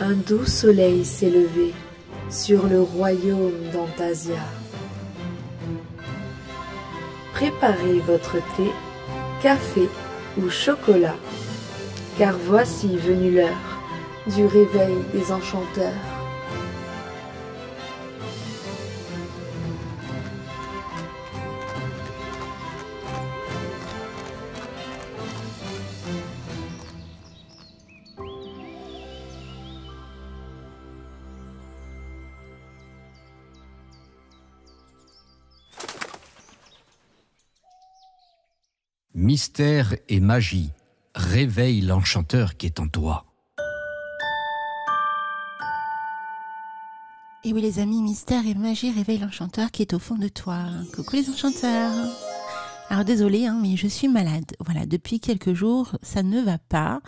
un doux soleil s'est levé sur le royaume d'Antasia. Préparez votre thé, café ou chocolat, car voici venue l'heure du réveil des enchanteurs. Mystère et magie, réveille l'enchanteur qui est en toi. Et oui les amis, mystère et magie, réveille l'enchanteur qui est au fond de toi. Coucou les enchanteurs. Alors désolée, mais je suis malade. Voilà, depuis quelques jours, ça ne va pas.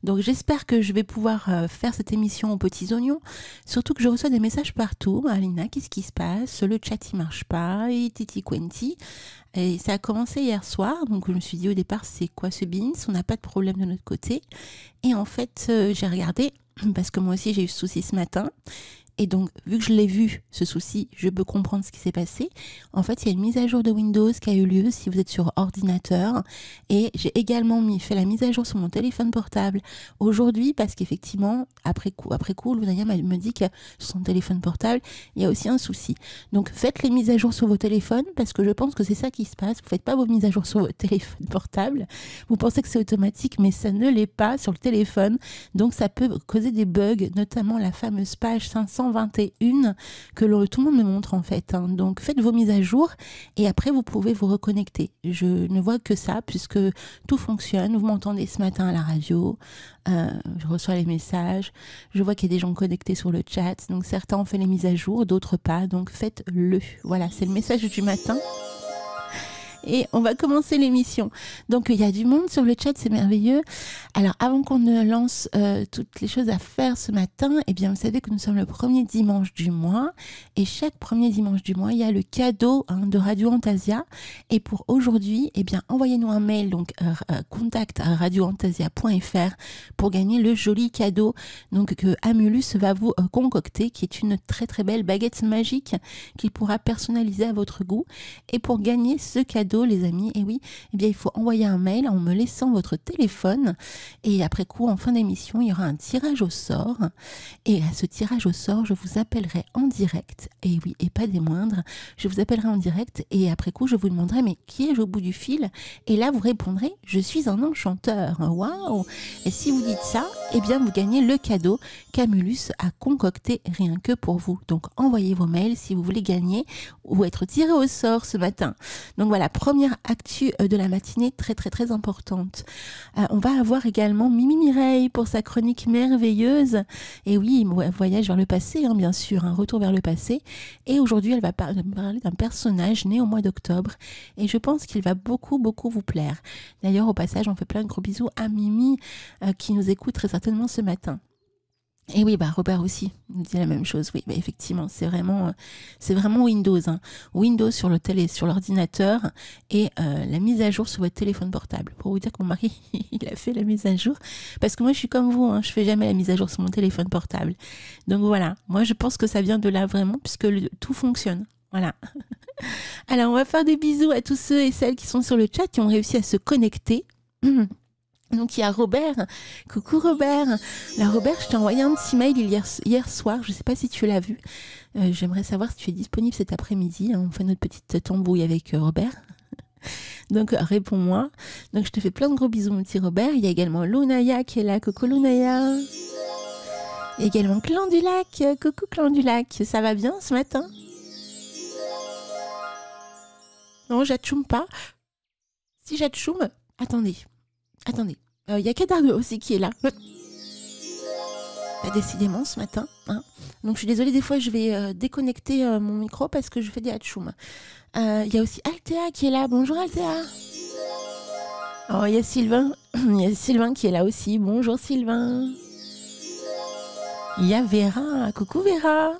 Donc j'espère que je vais pouvoir faire cette émission aux petits oignons. Surtout que je reçois des messages partout. Alina, qu'est-ce qui se passe? Le chat il marche pas. Et titi quenti. Et ça a commencé hier soir. Donc je me suis dit au départ, c'est quoi ce beans? On n'a pas de problème de notre côté. Et en fait, j'ai regardé parce que moi aussi j'ai eu ce souci ce matin. Et donc, vu que je l'ai vu, ce souci, je peux comprendre ce qui s'est passé. En fait, il y a une mise à jour de Windows qui a eu lieu si vous êtes sur ordinateur. Et j'ai également fait la mise à jour sur mon téléphone portable aujourd'hui parce qu'effectivement, après coup, Lunaya me dit que sur son téléphone portable, il y a aussi un souci. Donc, faites les mises à jour sur vos téléphones parce que je pense que c'est ça qui se passe. Vous ne faites pas vos mises à jour sur votre téléphone portable. Vous pensez que c'est automatique, mais ça ne l'est pas sur le téléphone. Donc, ça peut causer des bugs, notamment la fameuse page 521 que tout le monde me montre en fait. Donc faites vos mises à jour et après vous pouvez vous reconnecter. Je ne vois que ça puisque tout fonctionne. Vous m'entendez ce matin à la radio, je reçois les messages, je vois qu'il y a des gens connectés sur le chat. Donc certains ont fait les mises à jour, d'autres pas. Donc faites-le. Voilà, c'est le message du matin. Et on va commencer l'émission. Donc il y a du monde sur le chat, c'est merveilleux. Alors avant qu'on ne lance toutes les choses à faire ce matin, eh bien vous savez que nous sommes le premier dimanche du mois. Et chaque premier dimanche du mois, il y a le cadeau de Radio Antasia. Et pour aujourd'hui, eh bien envoyez-nous un mail, donc contact@radioantasia.fr pour gagner le joli cadeau donc, que Amulus va vous concocter, qui est une très très belle baguette magique qu'il pourra personnaliser à votre goût. Et pour gagner ce cadeau, les amis, et oui, eh bien il faut envoyer un mail en me laissant votre téléphone et après coup en fin d'émission il y aura un tirage au sort et à ce tirage au sort je vous appellerai en direct, et oui, et pas des moindres, je vous appellerai en direct et après coup je vous demanderai mais qui est au bout du fil, et là vous répondrez je suis un enchanteur. Waouh! Et si vous dites ça, eh bien vous gagnez le cadeau qu'Amulus a concocté rien que pour vous. Donc envoyez vos mails si vous voulez gagner ou être tiré au sort ce matin. Donc voilà, première actu de la matinée très très très importante. On va avoir également Mimi Mireille pour sa chronique merveilleuse. Et oui, voyage vers le passé, bien sûr, un retour vers le passé. Et aujourd'hui, elle va parler d'un personnage né au mois d'octobre. Et je pense qu'il va beaucoup beaucoup vous plaire. D'ailleurs, au passage, on fait plein de gros bisous à Mimi qui nous écoute très certainement ce matin. Et oui, Robert aussi nous dit la même chose. Oui, effectivement, c'est vraiment Windows. Windows sur le sur l'ordinateur et la mise à jour sur votre téléphone portable. Pour vous dire que mon mari, il a fait la mise à jour. Parce que moi, je suis comme vous, je fais jamais la mise à jour sur mon téléphone portable. Donc voilà, moi, je pense que ça vient de là vraiment, puisque tout fonctionne. Voilà. Alors, on va faire des bisous à tous ceux et celles qui sont sur le chat, qui ont réussi à se connecter. Donc il y a Robert, coucou Robert. Là Robert, je t'ai envoyé un petit mail hier soir, je ne sais pas si tu l'as vu. J'aimerais savoir si tu es disponible cet après-midi. On fait notre petite tambouille avec Robert. Donc réponds-moi. Donc je te fais plein de gros bisous mon petit Robert. Il y a également Lunaya qui est là, coucou Lunaya. Il y a également Clan du Lac, coucou Clan du Lac. Ça va bien ce matin? Non, j'atchoum pas. Si j'atchoum, attendez. Il y a Kadargo aussi qui est là. Décidément ce matin. Donc je suis désolée, des fois je vais déconnecter mon micro parce que je fais des hatchoum. Il y a aussi Althea qui est là. Bonjour Althea. Oh, il y a Sylvain. Il y a Sylvain qui est là aussi. Bonjour Sylvain. Il y a Vera. Coucou Vera.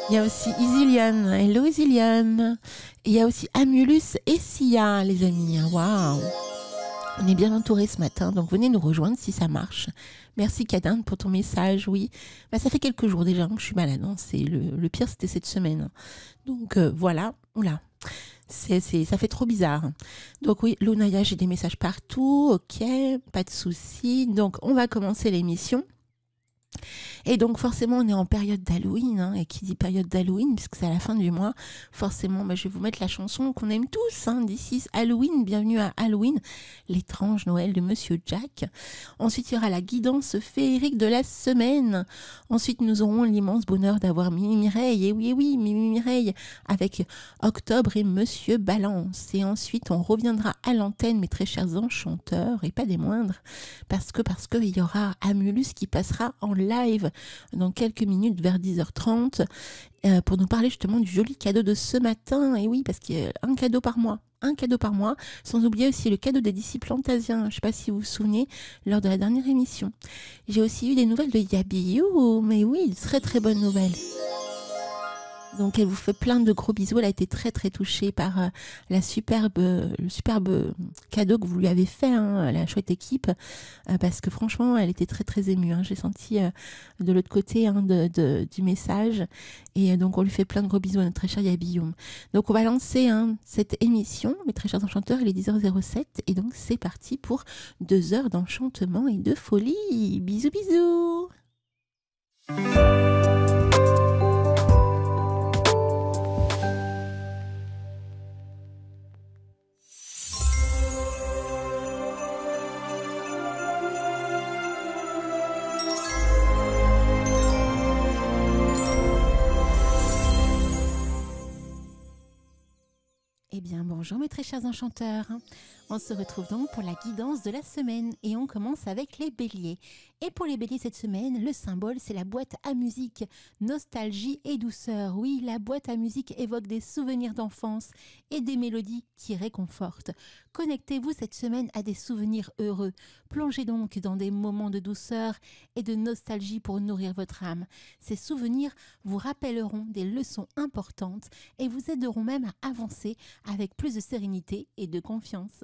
Il y a aussi Isiliane. Hello Isiliane. Il y a aussi Amulus et Sia, les amis. Waouh. On est bien entouré ce matin, donc venez nous rejoindre si ça marche. Merci Cadine pour ton message, oui. Ça fait quelques jours déjà que je suis malade, hein. C'est le pire, c'était cette semaine. Donc voilà, oula. Ça fait trop bizarre. Donc oui, Lunaya, j'ai des messages partout, ok, pas de souci. Donc on va commencer l'émission. Et donc forcément on est en période d'Halloween, hein, et qui dit période d'Halloween, puisque c'est à la fin du mois, forcément je vais vous mettre la chanson qu'on aime tous, hein, This is Halloween, bienvenue à Halloween, l'étrange Noël de Monsieur Jack. Ensuite il y aura la guidance féerique de la semaine. Ensuite nous aurons l'immense bonheur d'avoir Mimi Mireille, et oui, Mimi Mireille, avec Octobre et Monsieur Balance. Et ensuite on reviendra à l'antenne, mes très chers enchanteurs, et pas des moindres, parce que il y aura Amulus qui passera en live dans quelques minutes vers 10h30 pour nous parler justement du joli cadeau de ce matin. Et oui, parce qu'il y a un cadeau par mois, sans oublier aussi le cadeau des disciples antasiens. Je ne sais pas si vous vous souvenez, lors de la dernière émission. J'ai aussi eu des nouvelles de Yabiou, mais oui, très très bonnes nouvelles. Donc elle vous fait plein de gros bisous. Elle a été très très touchée par le superbe cadeau que vous lui avez fait, hein, la chouette équipe, parce que franchement elle était très très émue, hein. J'ai senti de l'autre côté, hein, du message, et donc on lui fait plein de gros bisous à notre très cher Yabiyoum. Donc on va lancer, hein, cette émission, mes très chers enchanteurs. Il est 10h07 et donc c'est parti pour 2 heures d'enchantement et de folie. Bisous bisous. Eh bien, bonjour mes très chers enchanteurs. On se retrouve donc pour la guidance de la semaine et on commence avec les béliers. Et pour les béliers cette semaine, le symbole c'est la boîte à musique, nostalgie et douceur. Oui, la boîte à musique évoque des souvenirs d'enfance et des mélodies qui réconfortent. Connectez-vous cette semaine à des souvenirs heureux. Plongez donc dans des moments de douceur et de nostalgie pour nourrir votre âme. Ces souvenirs vous rappelleront des leçons importantes et vous aideront même à avancer avec plus de sérénité et de confiance.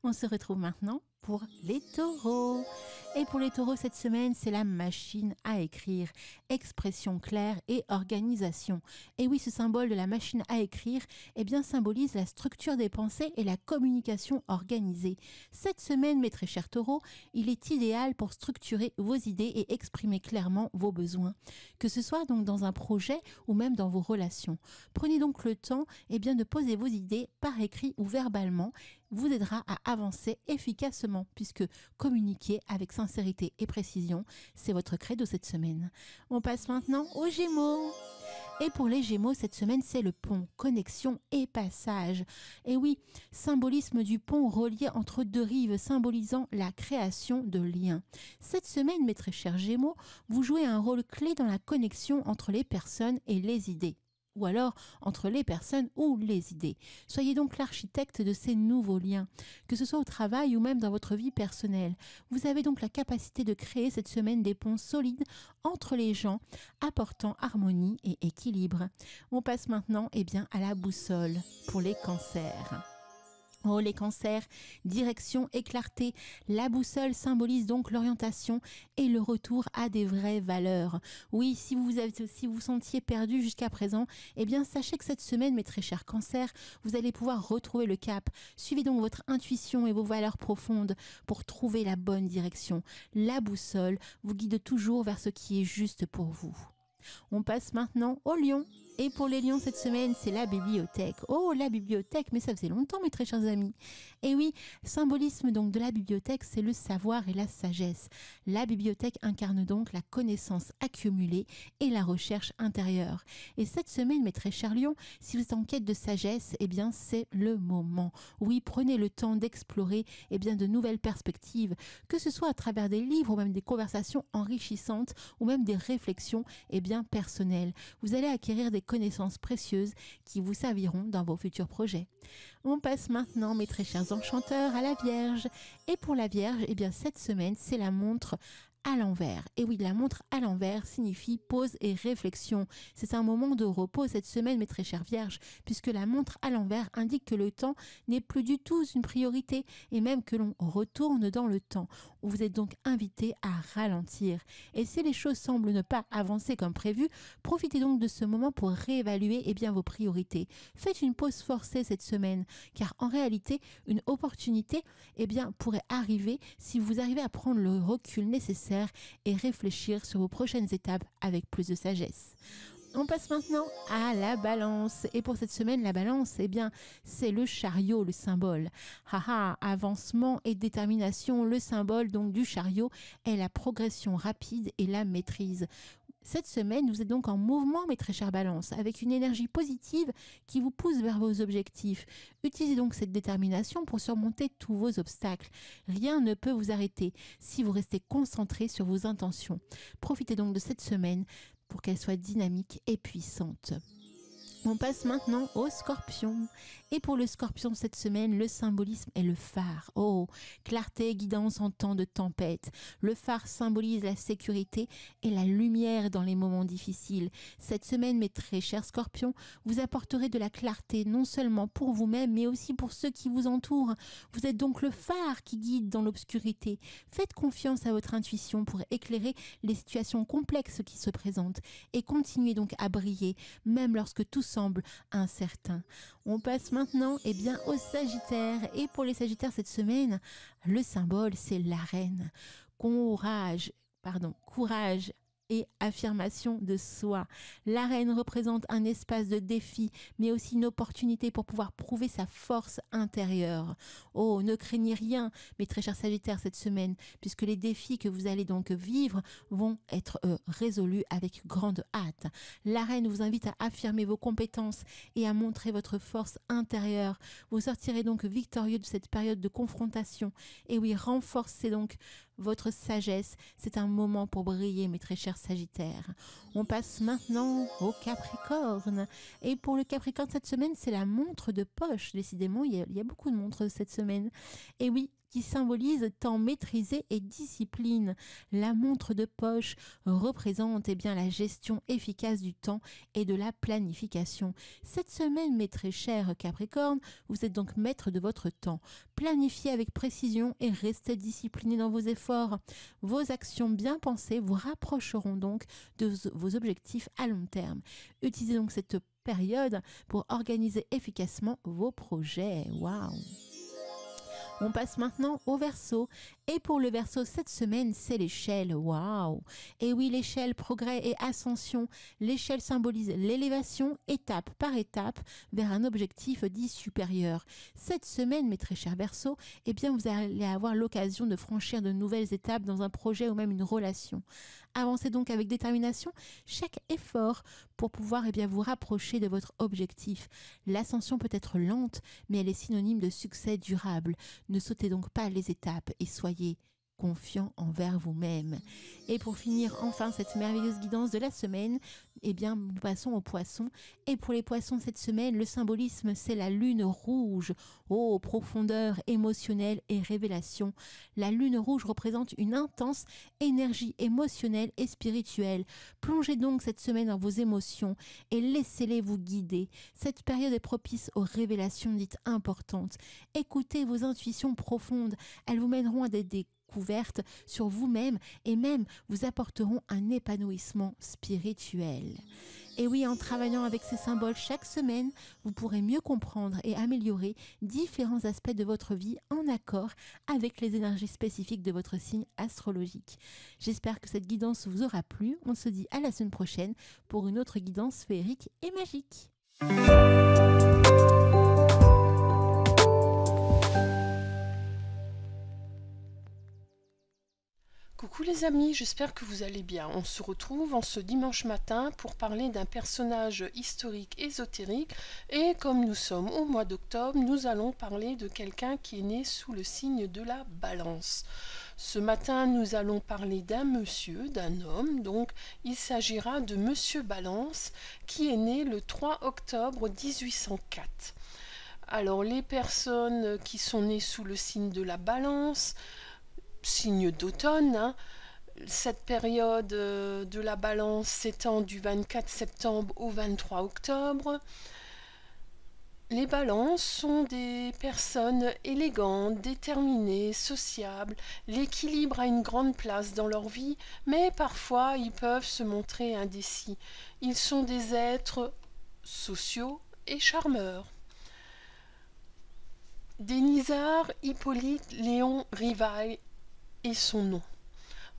On se retrouve maintenant pour les taureaux. Et pour les taureaux, cette semaine, c'est la machine à écrire. Expression claire et organisation. Et oui, ce symbole de la machine à écrire, eh bien, symbolise la structure des pensées et la communication organisée. Cette semaine, mes très chers taureaux, il est idéal pour structurer vos idées et exprimer clairement vos besoins. Que ce soit donc dans un projet ou même dans vos relations. Prenez donc le temps, eh bien, de poser vos idées par écrit ou verbalement, vous aidera à avancer efficacement puisque communiquer avec sincérité et précision, c'est votre credo cette semaine. On passe maintenant aux Gémeaux. Et pour les Gémeaux, cette semaine, c'est le pont, connexion et passage. Et oui, symbolisme du pont relié entre deux rives, symbolisant la création de liens. Cette semaine, mes très chers Gémeaux, vous jouez un rôle clé dans la connexion entre les personnes et les idées. Ou alors entre les personnes ou les idées. Soyez donc l'architecte de ces nouveaux liens, que ce soit au travail ou même dans votre vie personnelle. Vous avez donc la capacité de créer cette semaine des ponts solides entre les gens, apportant harmonie et équilibre. On passe maintenant, eh bien, à la boussole pour les cancers. Oh, les cancers, direction et clarté. La boussole symbolise donc l'orientation et le retour à des vraies valeurs. Oui, si vous vous sentiez perdu jusqu'à présent, eh bien sachez que cette semaine, mes très chers cancers, vous allez pouvoir retrouver le cap. Suivez donc votre intuition et vos valeurs profondes pour trouver la bonne direction. La boussole vous guide toujours vers ce qui est juste pour vous. On passe maintenant aux lions. Et pour les lions cette semaine, c'est la bibliothèque. Oh, la bibliothèque, mais ça faisait longtemps mes très chers amis. Et oui, symbolisme donc de la bibliothèque, c'est le savoir et la sagesse. La bibliothèque incarne donc la connaissance accumulée et la recherche intérieure. Et cette semaine, mes très chers lions, si vous êtes en quête de sagesse, eh bien c'est le moment. Oui, prenez le temps d'explorer eh bien de nouvelles perspectives, que ce soit à travers des livres ou même des conversations enrichissantes ou même des réflexions eh bien personnelles. Vous allez acquérir des connaissances précieuses qui vous serviront dans vos futurs projets. On passe maintenant, mes très chers enchanteurs, à la Vierge. Et pour la Vierge, eh bien cette semaine, c'est la montre à l'envers. Et oui, la montre à l'envers signifie pause et réflexion. C'est un moment de repos cette semaine, mes très chères vierges, puisque la montre à l'envers indique que le temps n'est plus du tout une priorité et même que l'on retourne dans le temps. Vous êtes donc invité à ralentir. Et si les choses semblent ne pas avancer comme prévu, profitez donc de ce moment pour réévaluer vos priorités. Faites une pause forcée cette semaine, car en réalité, une opportunité pourrait arriver si vous arrivez à prendre le recul nécessaire et réfléchir sur vos prochaines étapes avec plus de sagesse. On passe maintenant à la balance. Et pour cette semaine, la balance, c'est le chariot, le symbole. Avancement et détermination, le symbole donc du chariot est la progression rapide et la maîtrise. Cette semaine, vous êtes donc en mouvement, mes très chères balances, avec une énergie positive qui vous pousse vers vos objectifs. Utilisez donc cette détermination pour surmonter tous vos obstacles. Rien ne peut vous arrêter si vous restez concentré sur vos intentions. Profitez donc de cette semaine pour qu'elle soit dynamique et puissante. On passe maintenant au Scorpion. Et pour le Scorpion cette semaine, le symbolisme est le phare. Oh, clarté, guidance en temps de tempête. Le phare symbolise la sécurité et la lumière dans les moments difficiles. Cette semaine, mes très chers Scorpions, vous apporterez de la clarté non seulement pour vous-même, mais aussi pour ceux qui vous entourent. Vous êtes donc le phare qui guide dans l'obscurité. Faites confiance à votre intuition pour éclairer les situations complexes qui se présentent et continuez donc à briller, même lorsque tout semble incertain. On passe maintenant au Sagittaire. Et pour les Sagittaires cette semaine, le symbole c'est la reine. Courage et affirmation de soi. L'arène représente un espace de défi, mais aussi une opportunité pour pouvoir prouver sa force intérieure. Oh, ne craignez rien, mes très chers Sagittaires, cette semaine, puisque les défis que vous allez donc vivre vont être résolus avec grande hâte. L'arène vous invite à affirmer vos compétences et à montrer votre force intérieure. Vous sortirez donc victorieux de cette période de confrontation. Et oui, renforcez donc votre sagesse. C'est un moment pour briller, mes très chers Sagittaires. On passe maintenant au Capricorne. Et pour le Capricorne cette semaine, c'est la montre de poche. Décidément, il y a beaucoup de montres cette semaine. Et oui, qui symbolise temps maîtrisé et discipline. La montre de poche représente la gestion efficace du temps et de la planification. Cette semaine, mes très chers Capricornes, vous êtes donc maître de votre temps. Planifiez avec précision et restez discipliné dans vos efforts. Vos actions bien pensées vous rapprocheront donc de vos objectifs à long terme. Utilisez donc cette période pour organiser efficacement vos projets. Waouh! On passe maintenant au Verseau. Et pour le Verseau, cette semaine, c'est l'échelle. Waouh! Et oui, l'échelle, progrès et ascension. L'échelle symbolise l'élévation, étape par étape, vers un objectif dit supérieur. Cette semaine, mes très chers Verseaux, vous allez avoir l'occasion de franchir de nouvelles étapes dans un projet ou même une relation. Avancez donc avec détermination chaque effort pour pouvoir vous rapprocher de votre objectif. L'ascension peut être lente, mais elle est synonyme de succès durable. Ne sautez donc pas les étapes et soyez confiant envers vous-même. Et pour finir enfin cette merveilleuse guidance de la semaine, nous passons aux poissons. Et pour les poissons cette semaine, le symbolisme c'est la lune rouge. Oh, profondeur émotionnelle et révélation. La lune rouge représente une intense énergie émotionnelle et spirituelle. Plongez donc cette semaine dans vos émotions et laissez-les vous guider. Cette période est propice aux révélations dites importantes. Écoutez vos intuitions profondes, elles vous mèneront à des découvertes sur vous-même et même vous apporteront un épanouissement spirituel. Et oui, en travaillant avec ces symboles chaque semaine, vous pourrez mieux comprendre et améliorer différents aspects de votre vie en accord avec les énergies spécifiques de votre signe astrologique. J'espère que cette guidance vous aura plu. On se dit à la semaine prochaine pour une autre guidance féerique et magique. Coucou les amis, j'espère que vous allez bien. On se retrouve en ce dimanche matin pour parler d'un personnage historique ésotérique et comme nous sommes au mois d'octobre, nous allons parler de quelqu'un qui est né sous le signe de la Balance. Ce matin, nous allons parler d'un monsieur, d'un homme, donc il s'agira de Monsieur Balance qui est né le 3 octobre 1804. Alors les personnes qui sont nées sous le signe de la Balance, signe d'automne, Cette période de la balance s'étend du 24 septembre au 23 octobre. Les balances sont des personnes élégantes, déterminées, sociables. L'équilibre a une grande place dans leur vie, mais parfois ils peuvent se montrer indécis. Ils sont des êtres sociaux et charmeurs. Dénisard Hippolyte Léon Rivail est son nom.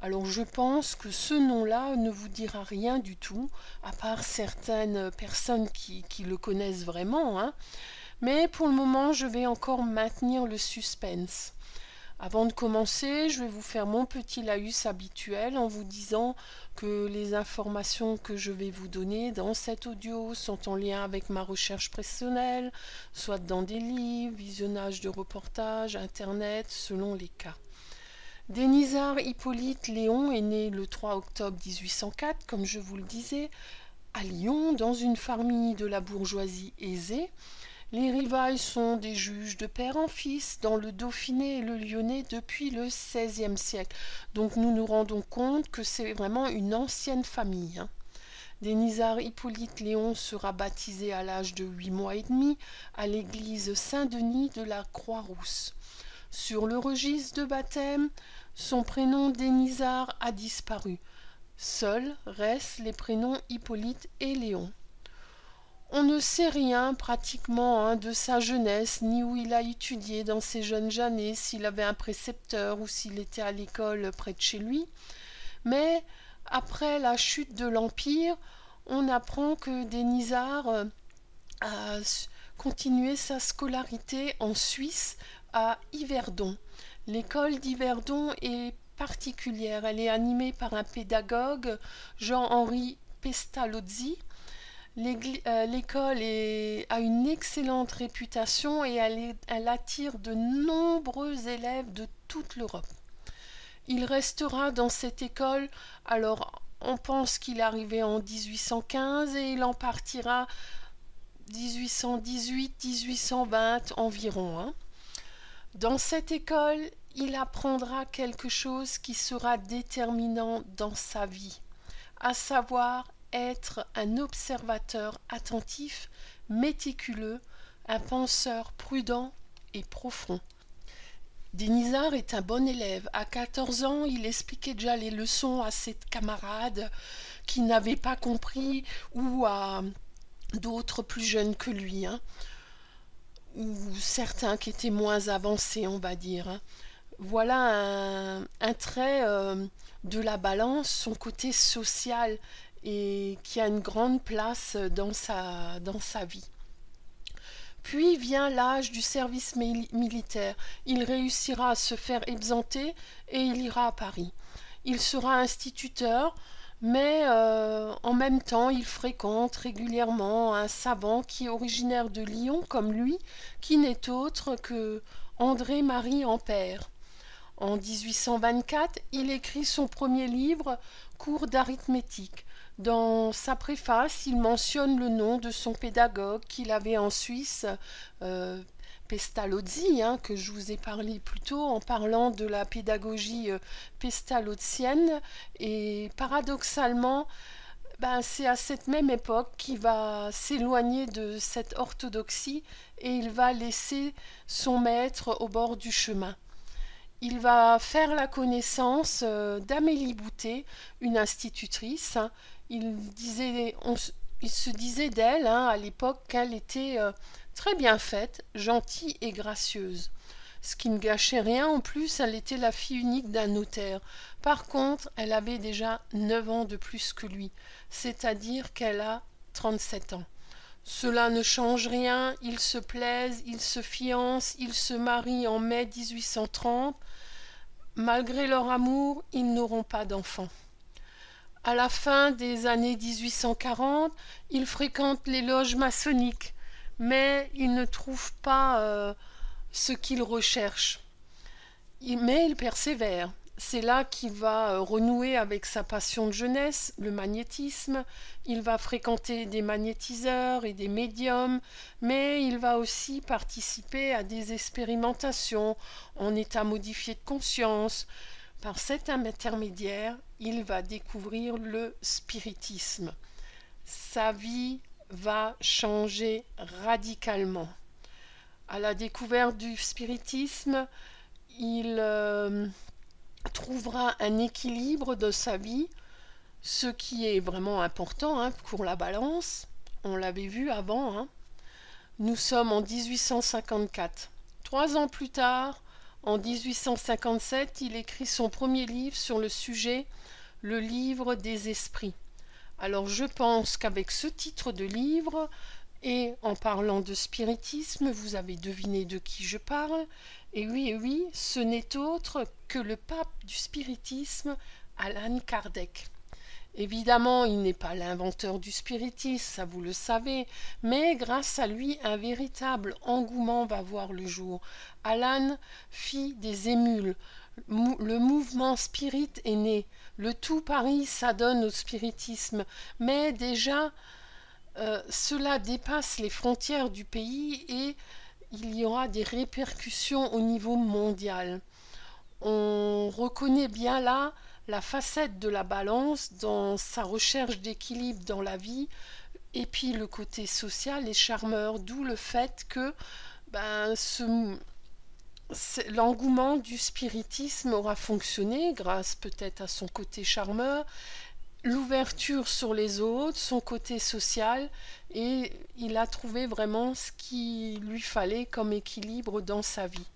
Alors je pense que ce nom-là ne vous dira rien du tout, à part certaines personnes qui le connaissent vraiment, hein. Mais pour le moment, je vais encore maintenir le suspense. Avant de commencer, je vais vous faire mon petit laïus habituel en vous disant que les informations que je vais vous donner dans cet audio sont en lien avec ma recherche personnelle, soit dans des livres, visionnage de reportages, internet, selon les cas. Dénisard Hippolyte Léon est né le 3 octobre 1804, comme je vous le disais, à Lyon, dans une famille de la bourgeoisie aisée. Les Rivail sont des juges de père en fils dans le Dauphiné et le Lyonnais depuis le XVIe siècle. Donc nous nous rendons compte que c'est vraiment une ancienne famille, hein. Dénisard Hippolyte Léon sera baptisé à l'âge de 8 mois et demi à l'église Saint-Denis de la Croix-Rousse. Sur le registre de baptême, son prénom Dénisard a disparu. Seuls restent les prénoms Hippolyte et Léon. On ne sait rien pratiquement de sa jeunesse, ni où il a étudié dans ses jeunes années, s'il avait un précepteur ou s'il était à l'école près de chez lui. Mais après la chute de l'Empire, on apprend que Dénisard a continué sa scolarité en Suisse, à Yverdon. L'école d'Yverdon est particulière. Elle est animée par un pédagogue, Jean-Henri Pestalozzi. L'école a une excellente réputation et elle attire de nombreux élèves de toute l'Europe. Il restera dans cette école, alors on pense qu'il est arrivé en 1815 et il en partira 1818-1820 environ, hein. Dans cette école, il apprendra quelque chose qui sera déterminant dans sa vie, à savoir être un observateur attentif, méticuleux, un penseur prudent et profond. Dénisard est un bon élève. À 14 ans, il expliquait déjà les leçons à ses camarades qui n'avaient pas compris ou à d'autres plus jeunes que lui, hein, ou certains qui étaient moins avancés, on va dire, hein. Voilà un trait de la balance, son côté social, et qui a une grande place dans sa vie. Puis vient l'âge du service militaire. Il réussira à se faire exempter et il ira à Paris. Il sera instituteur, mais en même temps il fréquente régulièrement un savant qui est originaire de Lyon comme lui, qui n'est autre que André-Marie Ampère. En 1824, il écrit son premier livre, Cours d'arithmétique. Dans sa préface, il mentionne le nom de son pédagogue qu'il avait en Suisse, Pestalozzi, hein, que je vous ai parlé plus tôt en parlant de la pédagogie pestalozzienne. Et paradoxalement, c'est à cette même époque qu'il va s'éloigner de cette orthodoxie et il va laisser son maître au bord du chemin. Il va faire la connaissance d'Amélie Boutet, une institutrice. Il se disait d'elle, hein, à l'époque, qu'elle était très bien faite, gentille et gracieuse. Ce qui ne gâchait rien, en plus, elle était la fille unique d'un notaire. Par contre, elle avait déjà 9 ans de plus que lui, c'est-à-dire qu'elle a 37 ans. Cela ne change rien, ils se plaisent, ils se fiancent, ils se marient en mai 1830. Malgré leur amour, ils n'auront pas d'enfants. À la fin des années 1840, il fréquente les loges maçonniques, mais il ne trouve pas ce qu'il recherche. Mais il persévère. C'est là qu'il va renouer avec sa passion de jeunesse, le magnétisme. Il va fréquenter des magnétiseurs et des médiums, mais il va aussi participer à des expérimentations en état modifié de conscience, Par cet intermédiaire, il va découvrir le spiritisme. Sa vie va changer radicalement. À la découverte du spiritisme, il trouvera un équilibre de sa vie, ce qui est vraiment important pour la balance. On l'avait vu avant. Nous sommes en 1854. 3 ans plus tard, en 1857, il écrit son premier livre sur le sujet, le livre des esprits. Alors je pense qu'avec ce titre de livre, et en parlant de spiritisme, vous avez deviné de qui je parle. Et oui, ce n'est autre que le pape du spiritisme, Allan Kardec. Évidemment, il n'est pas l'inventeur du spiritisme, ça vous le savez, mais grâce à lui, un véritable engouement va voir le jour. Allan fit des émules. Le mouvement spirit est né. Le tout Paris s'adonne au spiritisme. Mais déjà, cela dépasse les frontières du pays et il y aura des répercussions au niveau mondial. On reconnaît bien là la facette de la balance dans sa recherche d'équilibre dans la vie, et puis le côté social et charmeur, d'où le fait que l'engouement du spiritisme aura fonctionné grâce peut-être à son côté charmeur, l'ouverture sur les autres, son côté social, et il a trouvé vraiment ce qu'il lui fallait comme équilibre dans sa vie.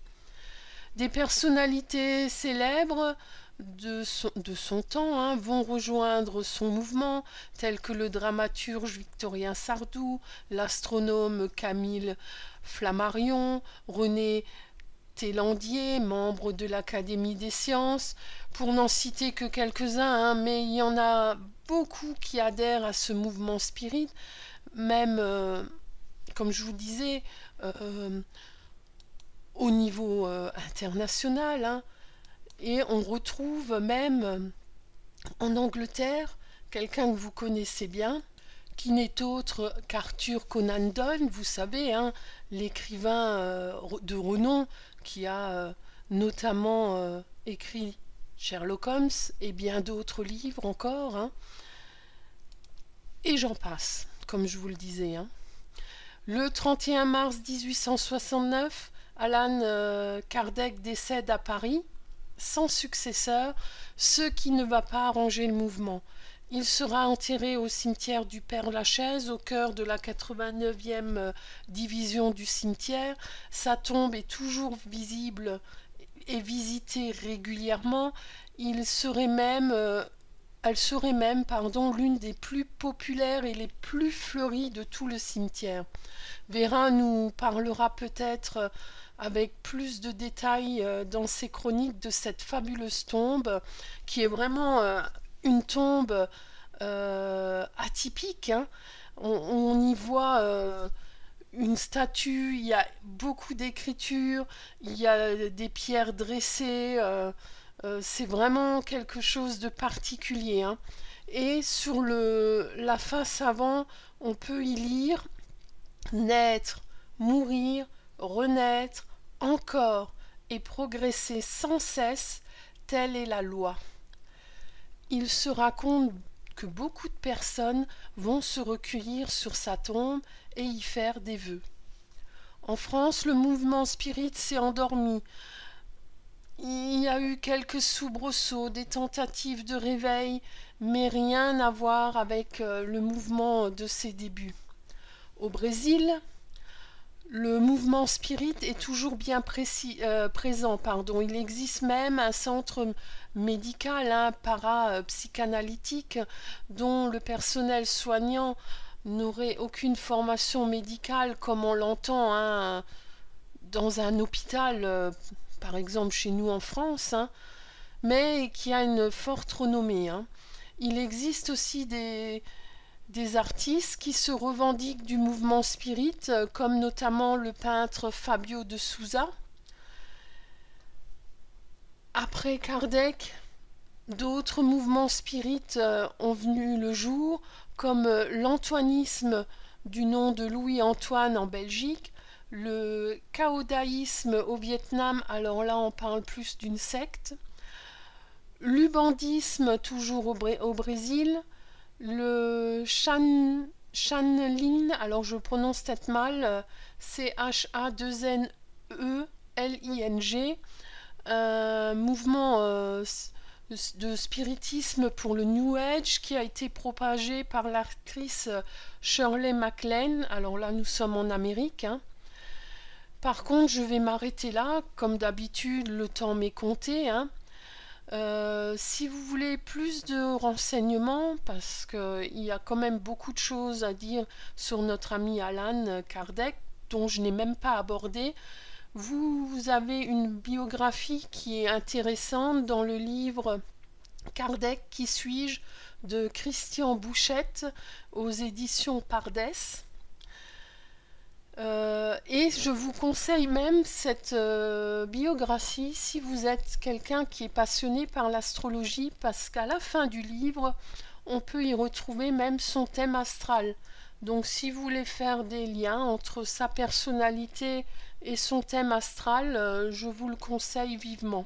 Des personnalités célèbres de son temps vont rejoindre son mouvement, tels que le dramaturge Victorien Sardou, l'astronome Camille Flammarion, René Thélandier, membre de l'Académie des sciences, pour n'en citer que quelques-uns, mais il y en a beaucoup qui adhèrent à ce mouvement spirit, même, comme je vous disais, au niveau international, et on retrouve même en Angleterre quelqu'un que vous connaissez bien, qui n'est autre qu'Arthur Conan Doyle, vous savez, l'écrivain de renom qui a notamment écrit Sherlock Holmes et bien d'autres livres encore, et j'en passe, comme je vous le disais. Le 31 mars 1869, Allan Kardec décède à Paris, sans successeur, ce qui ne va pas arranger le mouvement. Il sera enterré au cimetière du Père-Lachaise, au cœur de la 89e division du cimetière. Sa tombe est toujours visible et visitée régulièrement. Elle serait même l'une des plus populaires et les plus fleuries de tout le cimetière. Vérin nous parlera peut-être avec plus de détails dans ses chroniques de cette fabuleuse tombe, qui est vraiment une tombe atypique. On y voit une statue, il y a beaucoup d'écritures, il y a des pierres dressées, c'est vraiment quelque chose de particulier. Et sur la face avant, on peut y lire « Naître, mourir, renaître, encore et progresser sans cesse, telle est la loi ». Il se raconte que beaucoup de personnes vont se recueillir sur sa tombe et y faire des vœux. En France, le mouvement spirit s'est endormi. Il y a eu quelques soubresauts, des tentatives de réveil, mais rien à voir avec le mouvement de ses débuts. Au Brésil, le mouvement spirit est toujours bien présent. Il existe même un centre médical, parapsychanalytique, dont le personnel soignant n'aurait aucune formation médicale comme on l'entend dans un hôpital, par exemple chez nous en France, mais qui a une forte renommée. Il existe aussi des artistes qui se revendiquent du mouvement spirit, comme notamment le peintre Fabio de Souza. Après Kardec, d'autres mouvements spirites ont venu le jour, comme l'antoinisme du nom de Louis-Antoine en Belgique, le caodaïsme au Vietnam, alors là on parle plus d'une secte, l'ubandisme, toujours au Brésil, le Channeling, alors je prononce peut-être mal, Channeling, un mouvement de spiritisme pour le New Age qui a été propagé par l'actrice Shirley MacLaine. Alors là, nous sommes en Amérique, hein. Par contre, je vais m'arrêter là. Comme d'habitude, le temps m'est compté, hein. Si vous voulez plus de renseignements, parce qu'il y a quand même beaucoup de choses à dire sur notre ami Alan Kardec, dont je n'ai même pas abordé, vous avez une biographie qui est intéressante dans le livre Kardec, qui suis-je, de Christian Bouchette aux éditions Pardès. Et je vous conseille même cette biographie si vous êtes quelqu'un qui est passionné par l'astrologie, parce qu'à la fin du livre, on peut y retrouver même son thème astral. Donc si vous voulez faire des liens entre sa personnalité et son thème astral, je vous le conseille vivement.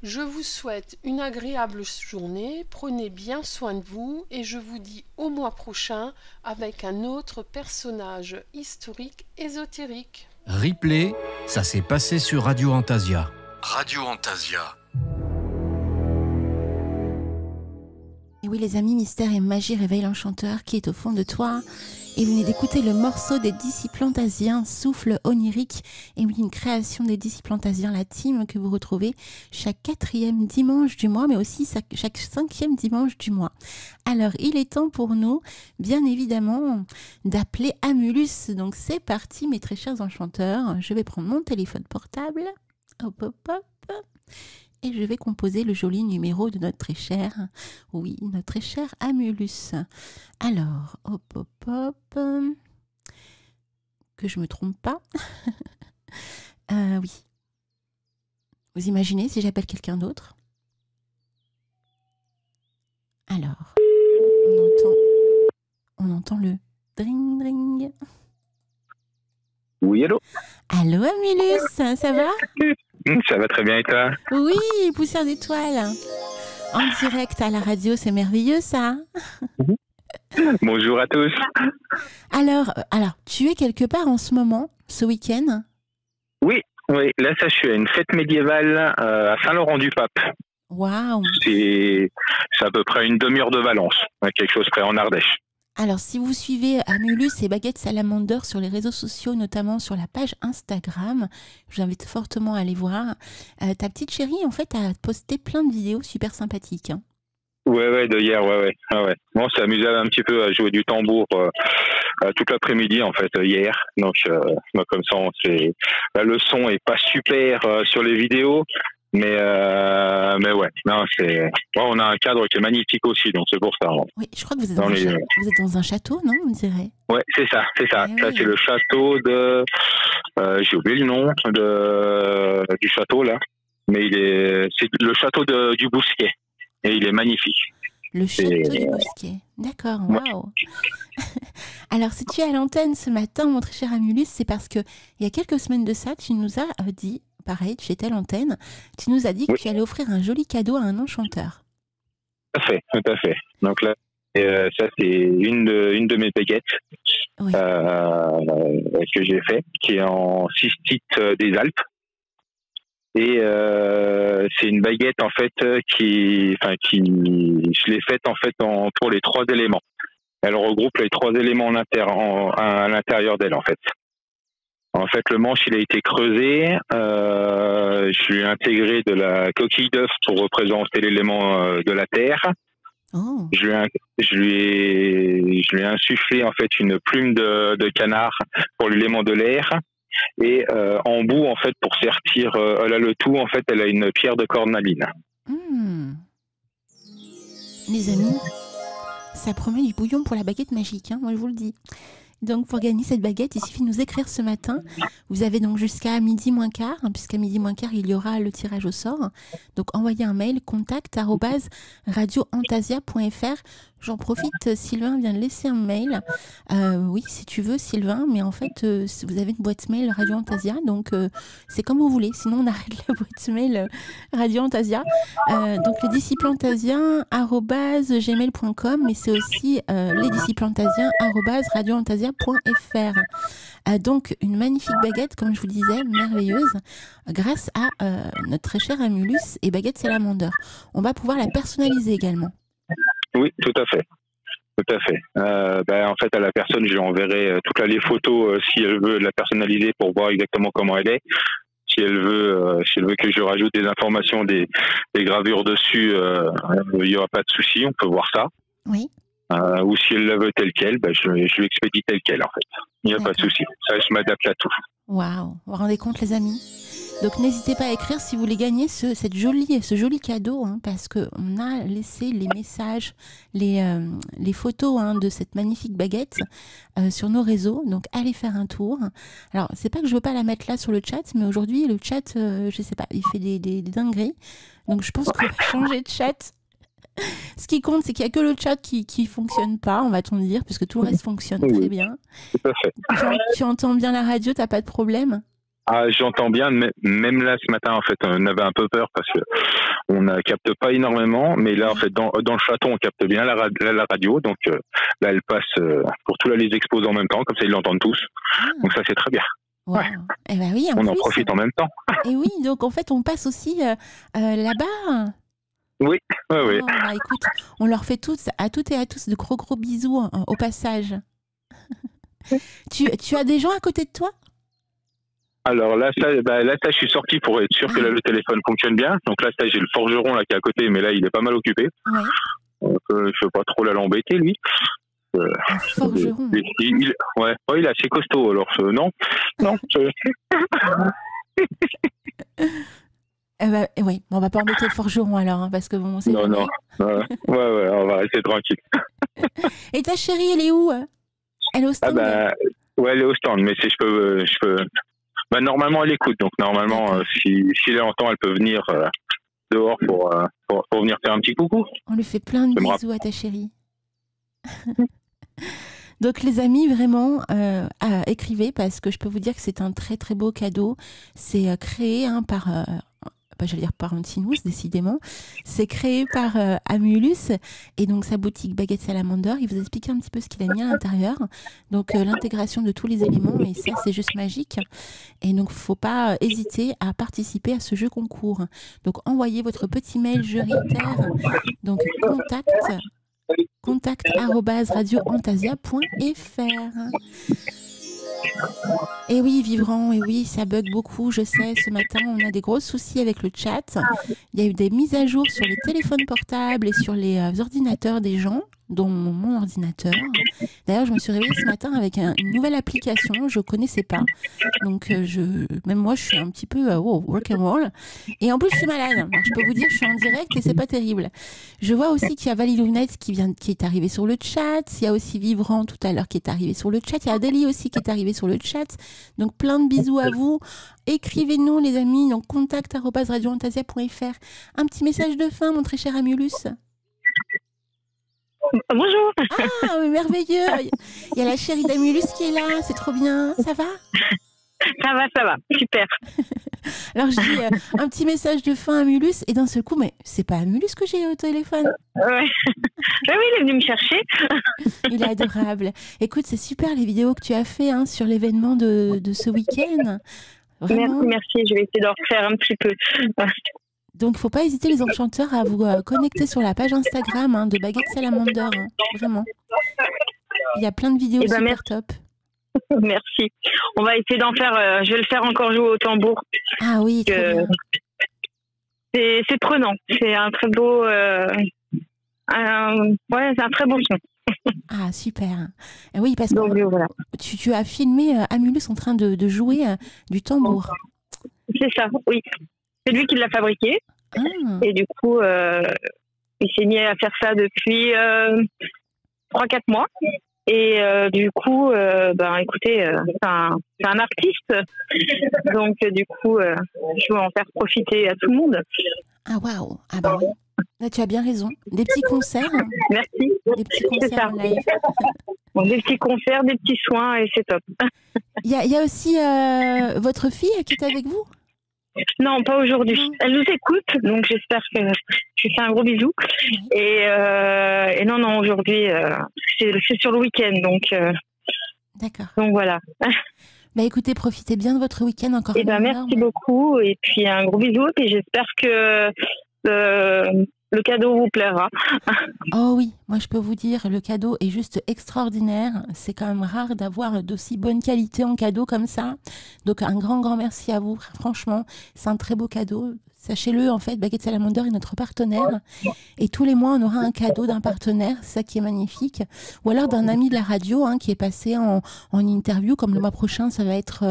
Je vous souhaite une agréable journée, prenez bien soin de vous et je vous dis au mois prochain avec un autre personnage historique ésotérique. Replay, ça s'est passé sur Radio Antasia. Radio Antasia. Et oui les amis, Mystère et Magie réveille l'enchanteur qui est au fond de toi. Et vous venez d'écouter le morceau des Disciples-Antasiens, Souffle onirique, et oui, une création des Disciples-Antasiens, la team que vous retrouvez chaque 4e dimanche du mois, mais aussi chaque 5e dimanche du mois. Alors, il est temps pour nous, bien évidemment, d'appeler Amulus. Donc, c'est parti, mes très chers enchanteurs. Je vais prendre mon téléphone portable. Hop, hop, hop. Et je vais composer le joli numéro de notre très cher, oui, notre très cher Amulus. Alors, hop, hop, hop, que je me trompe pas. Oui. Vous imaginez si j'appelle quelqu'un d'autre? Alors, on entend le dring, dring. Oui, allô? Allô Amulus, ça va? Ça va très bien et toi? Oui, poussière d'étoiles. En direct à la radio, c'est merveilleux ça. Bonjour à tous. Alors, tu es quelque part en ce moment, ce week-end? Oui, là ça, je suis à une fête médiévale à Saint-Laurent-du-Pape. Waouh. C'est à peu près une demi-heure de Valence, quelque chose près en Ardèche. Alors, si vous suivez Amulus et Baguette Salamander sur les réseaux sociaux, notamment sur la page Instagram, je vous invite fortement à aller voir. Ta petite chérie, en fait, a posté plein de vidéos super sympathiques. Hein. Ouais, de hier, ouais. Ah ouais. Bon, on s'est amusé un petit peu à jouer du tambour toute l'après-midi, en fait, hier. Donc, comme ça, le son est pas super sur les vidéos. Mais ouais, non, on a un cadre qui est magnifique aussi, donc c'est pour ça. Oui, je crois que vous êtes dans un château, non, on dirait? Ouais, c'est ça. Ça, c'est le château de... j'ai oublié le nom du château, là. Mais c'est le château du Bousquet. Et il est magnifique. Le château du Bousquet. D'accord, waouh. Alors, si tu es à l'antenne ce matin, mon très cher Amulus, c'est parce que il y a quelques semaines de ça, tu nous as dit... Pareil, tu étais à l'antenne, tu nous as dit que tu allais offrir un joli cadeau à un enchanteur. Tout à fait. Donc là, ça c'est une de mes baguettes que j'ai fait, qui est en cystite des Alpes. Et c'est une baguette en fait je l'ai faite en fait pour les 3 éléments. Elle regroupe les 3 éléments à l'intérieur d'elle en fait. En fait, le manche, il a été creusé. Je lui ai intégré de la coquille d'œuf pour représenter l'élément de la terre. Oh. Je lui ai insufflé en fait une plume de canard pour l'élément de l'air. Et en bout, en fait, pour sertir le tout, en fait, elle a une pierre de cornaline. Les amis, ça promet du bouillon pour la baguette magique, hein, moi je vous le dis. Donc, pour gagner cette baguette, il suffit de nous écrire ce matin. Vous avez donc jusqu'à 12h15, hein, puisqu'à 12h15, il y aura le tirage au sort. Donc, envoyez un mail, contact@radioantasia.fr. J'en profite, Sylvain vient de laisser un mail. Oui, si tu veux, Sylvain, mais en fait, vous avez une boîte mail Radio Antasia, donc c'est comme vous voulez. Sinon, on arrête la boîte mail Radio Antasia. Donc, lesdiscipleantasiens@gmail.com, mais c'est aussi lesdiscipleantasiens@radioantasia.fr. Donc, une magnifique baguette, comme je vous disais, merveilleuse, grâce à notre très cher Amulus et Baguette Salamander. On va pouvoir la personnaliser également. Oui, tout à fait. Tout à fait. En fait, à la personne, je lui enverrai toutes les photos si elle veut la personnaliser pour voir exactement comment elle est. Si elle veut que je rajoute des informations, des gravures dessus, il n'y aura pas de souci, on peut voir ça. Oui. Ou si elle la veut telle qu'elle, je lui expédie telle qu'elle en fait. Il n'y a pas de souci. Ça, je m'adapte à tout. Waouh, vous vous rendez compte les amis? Donc n'hésitez pas à écrire si vous voulez gagner ce joli cadeau, hein, parce qu'on a laissé les messages, les photos de cette magnifique baguette sur nos réseaux. Donc allez faire un tour. Alors c'est pas que je veux pas la mettre là sur le chat, mais aujourd'hui le chat, je sais pas, il fait des dingueries. Donc je pense qu'on va changer de chat. Ce qui compte, c'est qu'il n'y a que le chat qui fonctionne pas, on va-t-on dire, puisque tout le reste fonctionne très bien. Tout à fait. Tu entends bien la radio, t'as pas de problème? Ah, j'entends bien, même là ce matin en fait, on avait un peu peur parce que on ne capte pas énormément, mais là en fait dans le chaton on capte bien la radio, donc là elle passe pour tous les expos en même temps, comme ça ils l'entendent tous. Donc ça c'est très bien. Wow. Ouais. Eh ben oui, on en profite en même temps. Et oui, donc en fait on passe aussi là-bas. Oui, oui. Oh, bah, écoute, on leur fait à toutes et à tous de gros bisous au passage. Tu as des gens à côté de toi? Alors là, je suis sorti pour être sûr que là, le téléphone fonctionne bien. Donc là, j'ai le forgeron là qui est à côté, mais là, il est pas mal occupé. Ouais. Donc, je ne veux pas trop l'embêter, lui. Un forgeron. Il est assez costaud. Alors non. Oui, on va pas embêter le forgeron alors, hein, parce que bon, c'est non. Ouais, on va rester tranquille. Et ta chérie, elle est où? Elle est au stand? Ouais, elle est au stand, mais si je peux. Normalement, elle écoute, donc normalement, si elle entend, elle peut venir dehors pour venir faire un petit coucou. On lui fait plein de bisous à ta chérie. Donc les amis, vraiment, écrivez, parce que je peux vous dire que c'est un très très beau cadeau. C'est créé par... j'allais dire par Antinous, décidément. C'est créé par Amulus et donc sa boutique Baguette Salamander. Il vous explique un petit peu ce qu'il a mis à l'intérieur. Donc l'intégration de tous les éléments, et ça c'est juste magique. Et donc faut pas hésiter à participer à ce jeu concours. Donc envoyez votre petit mail juritaire, donc contact@radioantasia.fr. Et oui, Vivran, et oui, ça bug beaucoup, je sais, ce matin, on a des gros soucis avec le chat. Il y a eu des mises à jour sur les téléphones portables et sur les ordinateurs des gens, dont mon ordinateur. D'ailleurs, je me suis réveillée ce matin avec une nouvelle application, je ne connaissais pas. Donc, même moi, je suis un petit peu rock'n'roll. Et en plus, je suis malade. Alors, je peux vous dire, je suis en direct et c'est pas terrible. Je vois aussi qu'il y a Valilounette qui est arrivé sur le chat. Il y a aussi Vivran tout à l'heure qui est arrivé sur le chat. Il y a Adélie aussi qui est arrivé sur le chat. Donc, plein de bisous à vous. Écrivez-nous, les amis. Donc, contact@radioantasia.fr. Un petit message de fin, mon très cher Amulus. Bonjour. Ah, mais merveilleux. Il y a la chérie d'Amulus qui est là, c'est trop bien. Ça va? Ça va, super. Alors je dis un petit message de fin à Amulus et d'un seul coup, mais c'est pas Amulus que j'ai au téléphone. Ouais. Oui, il est venu me chercher. Il est adorable. Écoute, c'est super les vidéos que tu as fait sur l'événement de ce week-end. Vraiment. Merci, je vais essayer d'en refaire un petit peu. Donc, il ne faut pas hésiter, les enchanteurs, à vous connecter sur la page Instagram de Baguette Salamander. Vraiment. Il y a plein de vidéos super top. Merci. On va essayer d'en faire. Je vais le faire encore jouer au tambour. Ah oui, trop bien. C'est prenant. C'est un très beau. C'est un très beau son. Ah, super. Oui, parce que donc, voilà. tu as filmé Amulus en train de jouer du tambour. C'est ça, oui. C'est lui qui l'a fabriqué. Ah. Et du coup, il s'est mis à faire ça depuis 3-4 mois. Et du coup, écoutez, c'est un artiste. Donc, du coup, je veux en faire profiter à tout le monde. Ah, waouh. Ah, bah oui. Là, tu as bien raison. Des petits concerts. Merci. Des petits concerts en live. Bon, des petits concerts, des petits soins et c'est top. Il y a aussi votre fille qui est avec vous? Non, pas aujourd'hui. Non. Elle nous écoute, donc j'espère que je lui fais un gros bisou. Et non, aujourd'hui, c'est sur le week-end, donc. D'accord. Donc voilà. Bah écoutez, profitez bien de votre week-end encore. Merci beaucoup et puis un gros bisou et j'espère que le cadeau vous plaira. Oh oui, moi je peux vous dire, le cadeau est juste extraordinaire. C'est quand même rare d'avoir d'aussi bonne qualité en cadeau comme ça. Donc un grand merci à vous. Franchement, c'est un très beau cadeau. Sachez-le, en fait, Baguette Salamander est notre partenaire. Et tous les mois, on aura un cadeau d'un partenaire, ça qui est magnifique. Ou alors d'un ami de la radio qui est passé en interview, comme le mois prochain, ça va être...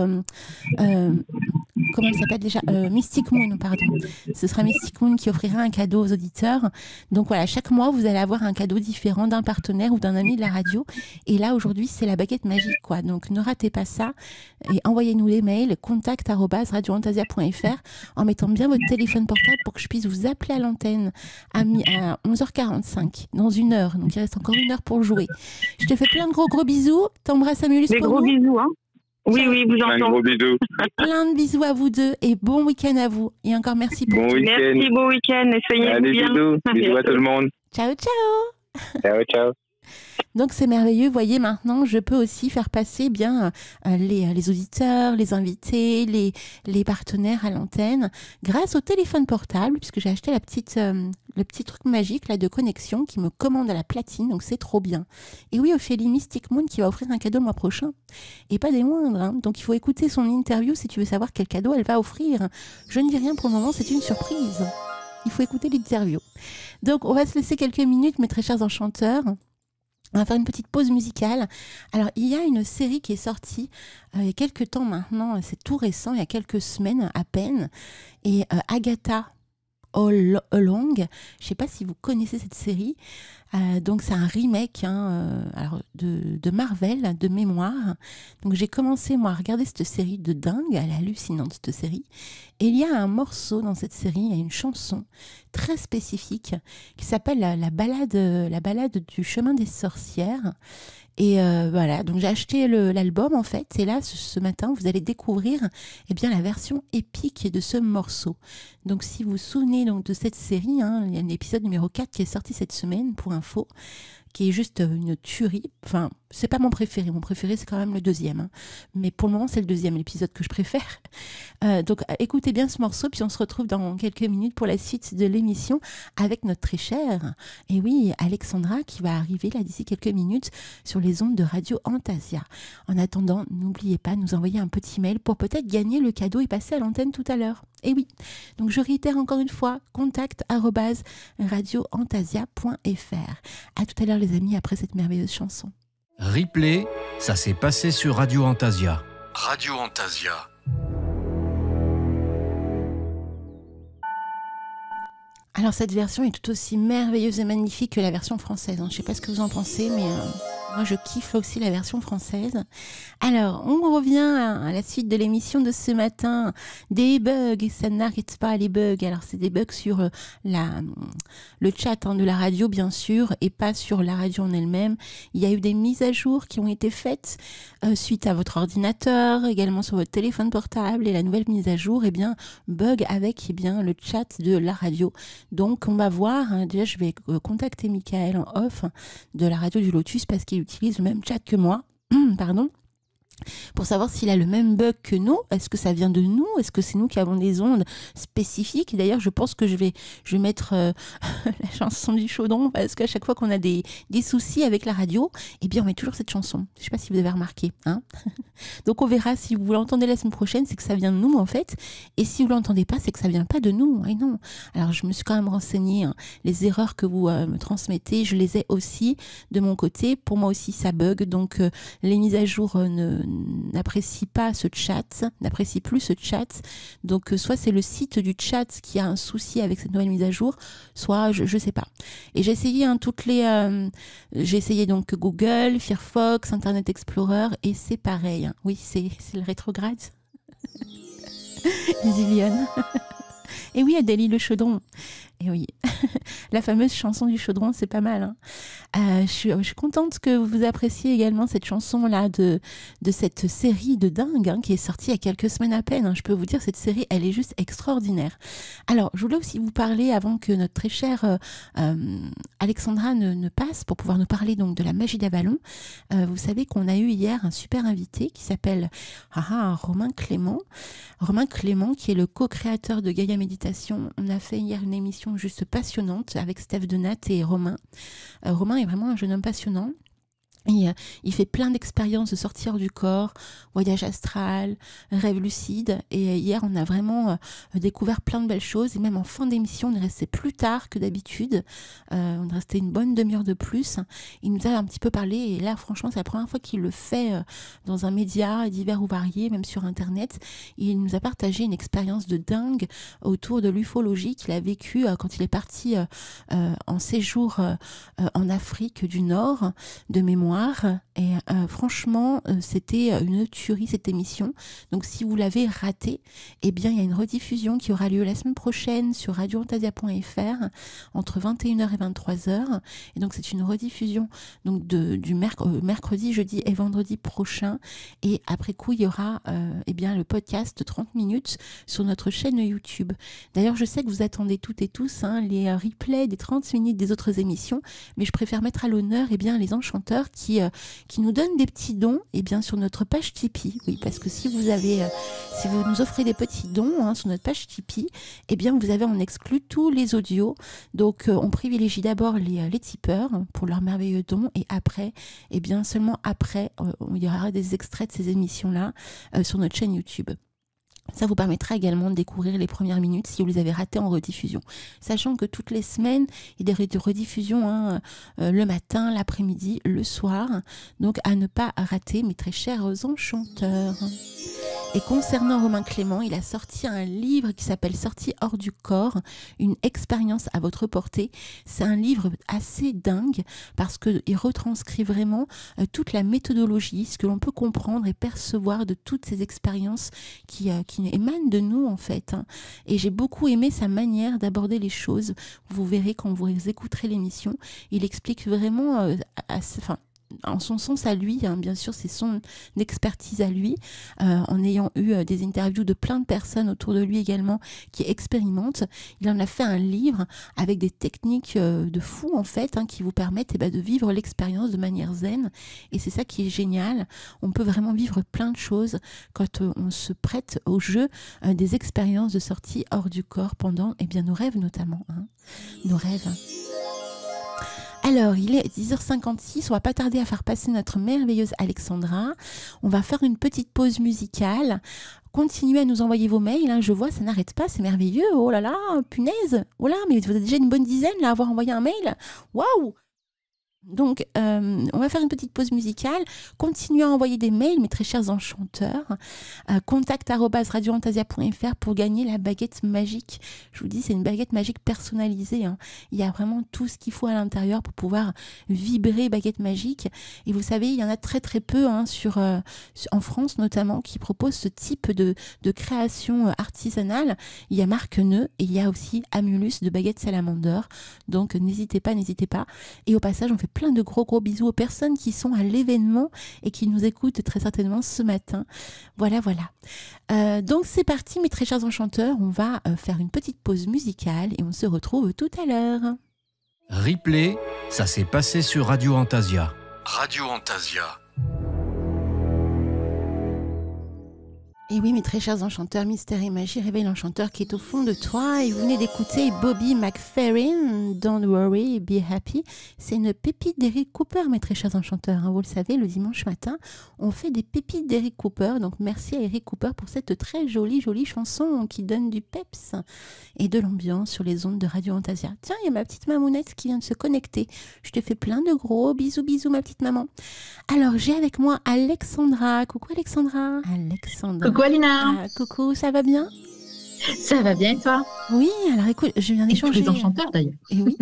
comment elle s'appelle déjà Mystic Moon, pardon. Ce sera Mystic Moon qui offrira un cadeau aux auditeurs. Donc voilà, chaque mois, vous allez avoir un cadeau différent d'un partenaire ou d'un ami de la radio. Et là, aujourd'hui, c'est la baguette magique, quoi. Donc ne ratez pas ça. Et envoyez-nous les mails contact@radioantasia.fr en mettant bien votre téléphone portable pour que je puisse vous appeler à l'antenne à 11h45, dans 1 heure. Donc il reste encore 1 heure pour jouer. Je te fais plein de gros bisous. T'embrasses Amulus pour nous. Des gros bisous, hein. Oui, vous entendez. Un gros bisou. Plein de bisous à vous deux et bon week-end à vous. Et encore merci pour tout. Merci, bon week-end et soyez bien. Bisous à tout le monde. Ciao. Ciao. Donc c'est merveilleux, vous voyez, maintenant je peux aussi faire passer bien les auditeurs, les invités, les partenaires à l'antenne grâce au téléphone portable, puisque j'ai acheté le petit truc magique là de connexion qui me commande à la platine, donc c'est trop bien. Et oui, Ophélie Mystic Moon qui va offrir un cadeau le mois prochain, et pas des moindres, hein. Donc il faut écouter son interview si tu veux savoir quel cadeau elle va offrir. Je ne dis rien pour le moment, c'est une surprise. Il faut écouter l'interview. Donc on va se laisser quelques minutes, mes très chers enchanteurs. On va faire une petite pause musicale. Alors, il y a une série qui est sortie il y a quelques temps maintenant, c'est tout récent, il y a quelques semaines à peine. Et Agatha All Along, je ne sais pas si vous connaissez cette série. Donc, c'est un remake alors de Marvel, de mémoire. Donc, j'ai commencé, moi, à regarder cette série de dingue. Elle est hallucinante, cette série. Et il y a un morceau dans cette série, il y a une chanson très spécifique qui s'appelle la balade du chemin des sorcières. Et voilà, donc j'ai acheté l'album en fait, et là ce matin vous allez découvrir la version épique de ce morceau. Donc si vous vous souvenez donc, de cette série, il y a un épisode numéro 4 qui est sorti cette semaine pour info, qui est juste une tuerie. Enfin, c'est pas mon préféré c'est quand même le deuxième. Mais pour le moment, c'est le deuxième épisode que je préfère. Donc, écoutez bien ce morceau, puis on se retrouve dans quelques minutes pour la suite de l'émission avec notre très chère, et oui, Alexandra, qui va arriver là d'ici quelques minutes sur les ondes de Radio Antasia. En attendant, n'oubliez pas de nous envoyer un petit mail pour peut-être gagner le cadeau et passer à l'antenne tout à l'heure. Et oui, donc je réitère encore une fois, contact@radioantasia.fr. À tout à l'heure les amis, après cette merveilleuse chanson. Replay, ça s'est passé sur Radio Antasia. Radio Antasia. Alors cette version est tout aussi merveilleuse et magnifique que la version française. Je ne sais pas ce que vous en pensez, mais moi je kiffe aussi la version française. Alors on revient à la suite de l'émission de ce matin. Des bugs, et ça n'arrête pas les bugs. Alors c'est des bugs sur le chat de la radio bien sûr, et pas sur la radio en elle-même. Il y a eu des mises à jour qui ont été faites suite à votre ordinateur, également sur votre téléphone portable, et la nouvelle mise à jour, bug avec le chat de la radio. Donc on va voir, déjà je vais contacter Michael en off de la radio du Lotus parce qu'il utilise le même chat que moi, pardon, pour savoir s'il a le même bug que nous. Est-ce que ça vient de nous? Est-ce que c'est nous qui avons des ondes spécifiques? D'ailleurs, je pense que je vais mettre la chanson du chaudron, parce qu'à chaque fois qu'on a des soucis avec la radio, on met toujours cette chanson. Je ne sais pas si vous avez remarqué. Donc on verra. Si vous l'entendez la semaine prochaine, c'est que ça vient de nous en fait. Et si vous ne l'entendez pas, c'est que ça ne vient pas de nous. Et non. Alors je me suis quand même renseignée. Les erreurs que vous me transmettez, je les ai aussi de mon côté. Pour moi aussi, ça bug. Donc les mises à jour n'apprécie plus ce chat. Donc soit c'est le site du chat qui a un souci avec cette nouvelle mise à jour, soit je sais pas. Et j'ai essayé j'ai essayé donc Google, Firefox, Internet Explorer, et c'est pareil. Oui, c'est le rétrograde. Zillion. Et oui, Adélie Le Chaudron. Et oui, la fameuse chanson du chaudron, c'est pas mal. Hein. Je suis contente que vous appréciez également cette chanson-là de cette série de dingue hein, qui est sortie il y a quelques semaines à peine. Hein. Je peux vous dire, cette série, elle est juste extraordinaire. Alors, je voulais aussi vous parler, avant que notre très chère Alexandra ne passe, pour pouvoir nous parler donc de la magie d'Avalon. Vous savez qu'on a eu hier un super invité qui s'appelle Romain Clément. Romain Clément, qui est le co-créateur de Gaïa Méditation. On a fait hier une émission juste passionnante avec Steph Denat et Romain. Romain est vraiment un jeune homme passionnant. Il fait plein d'expériences de sortir du corps, voyage astral, rêve lucide. Et hier, on a vraiment découvert plein de belles choses. Et même en fin d'émission, on est resté plus tard que d'habitude. On est resté une bonne demi-heure de plus. Il nous a un petit peu parlé. Et là, franchement, c'est la première fois qu'il le fait dans un média divers ou varié, même sur Internet. Il nous a partagé une expérience de dingue autour de l'ufologie qu'il a vécue quand il est parti en séjour en Afrique du Nord, de mémoire. Et franchement, c'était une tuerie cette émission. Donc si vous l'avez raté, eh bien il y a une rediffusion qui aura lieu la semaine prochaine sur radioantasia.fr entre 21h et 23h. Et donc c'est une rediffusion donc du mercredi, jeudi et vendredi prochain. Et après coup, il y aura eh bien le podcast de 30 minutes sur notre chaîne YouTube. D'ailleurs, je sais que vous attendez toutes et tous hein, les replays des 30 minutes des autres émissions, mais je préfère mettre à l'honneur eh bien les enchanteurs qui nous donnent des petits dons et bien sur notre page Tipeee. Oui, parce que si vous nous offrez des petits dons hein, sur notre page Tipeee, eh bien vous avez en exclu tous les audios. Donc on privilégie d'abord les tipeurs pour leurs merveilleux dons et après, eh bien seulement après, il y aura des extraits de ces émissions-là sur notre chaîne YouTube. Ça vous permettra également de découvrir les premières minutes si vous les avez ratées en rediffusion. Sachant que toutes les semaines, il y a des rediffusions hein, le matin, l'après-midi, le soir. Donc à ne pas rater, mes très chers enchanteurs. Et concernant Romain Clément, il a sorti un livre qui s'appelle « Sortie hors du corps, une expérience à votre portée ». C'est un livre assez dingue parce qu'il retranscrit vraiment toute la méthodologie, ce que l'on peut comprendre et percevoir de toutes ces expériences qui émanent de nous en fait. Hein. Et j'ai beaucoup aimé sa manière d'aborder les choses. Vous verrez quand vous écouterez l'émission, il explique vraiment en son sens à lui, hein, bien sûr c'est son expertise à lui, en ayant eu des interviews de plein de personnes autour de lui également qui expérimentent. Il en a fait un livre avec des techniques de fou en fait, hein, qui vous permettent de vivre l'expérience de manière zen, et c'est ça qui est génial. On peut vraiment vivre plein de choses quand on se prête au jeu des expériences de sortie hors du corps pendant nos rêves notamment, hein. Nos rêves. Alors, il est 10h56, on va pas tarder à faire passer notre merveilleuse Alexandra. On va faire une petite pause musicale. Continuez à nous envoyer vos mails, hein. Je vois, ça n'arrête pas, c'est merveilleux. Oh là là, punaise. Oh là, mais vous êtes déjà une bonne dizaine là, à avoir envoyé un mail. Waouh! Donc, on va faire une petite pause musicale. Continuez à envoyer des mails, mes très chers enchanteurs. Contact@radioantasia.fr pour gagner la baguette magique. Je vous dis, c'est une baguette magique personnalisée. Hein. Il y a vraiment tout ce qu'il faut à l'intérieur pour pouvoir vibrer baguette magique. Et vous savez, il y en a très très peu hein, en France notamment qui proposent ce type de création artisanale. Il y a Marc Neu et il y a aussi Amulus de baguette salamander. Donc, n'hésitez pas. Et au passage, on fait plein de gros bisous aux personnes qui sont à l'événement et qui nous écoutent très certainement ce matin. Voilà. Donc c'est parti mes très chers enchanteurs, on va faire une petite pause musicale et on se retrouve tout à l'heure. Replay, ça s'est passé sur Radio Antasia. Radio Antasia. Et oui, mes très chers enchanteurs, mystère et magie, réveille l'enchanteur qui est au fond de toi. Et vous venez d'écouter Bobby McFerrin, Don't Worry, Be Happy. C'est une pépite d'Eric Cooper, mes très chers enchanteurs. Hein. Vous le savez, le dimanche matin, on fait des pépites d'Eric Cooper. Donc merci à Eric Cooper pour cette très jolie chanson qui donne du peps et de l'ambiance sur les ondes de Radio Antasia. Tiens, il y a ma petite mamounette qui vient de se connecter. Je te fais plein de gros bisous, ma petite maman. Alors, j'ai avec moi Alexandra. Coucou Alexandra. Coucou Alina. Coucou, ça va bien? Ça va bien et toi? Oui, alors écoute, je viens d'échanger. Les enchanteurs d'ailleurs. Et oui,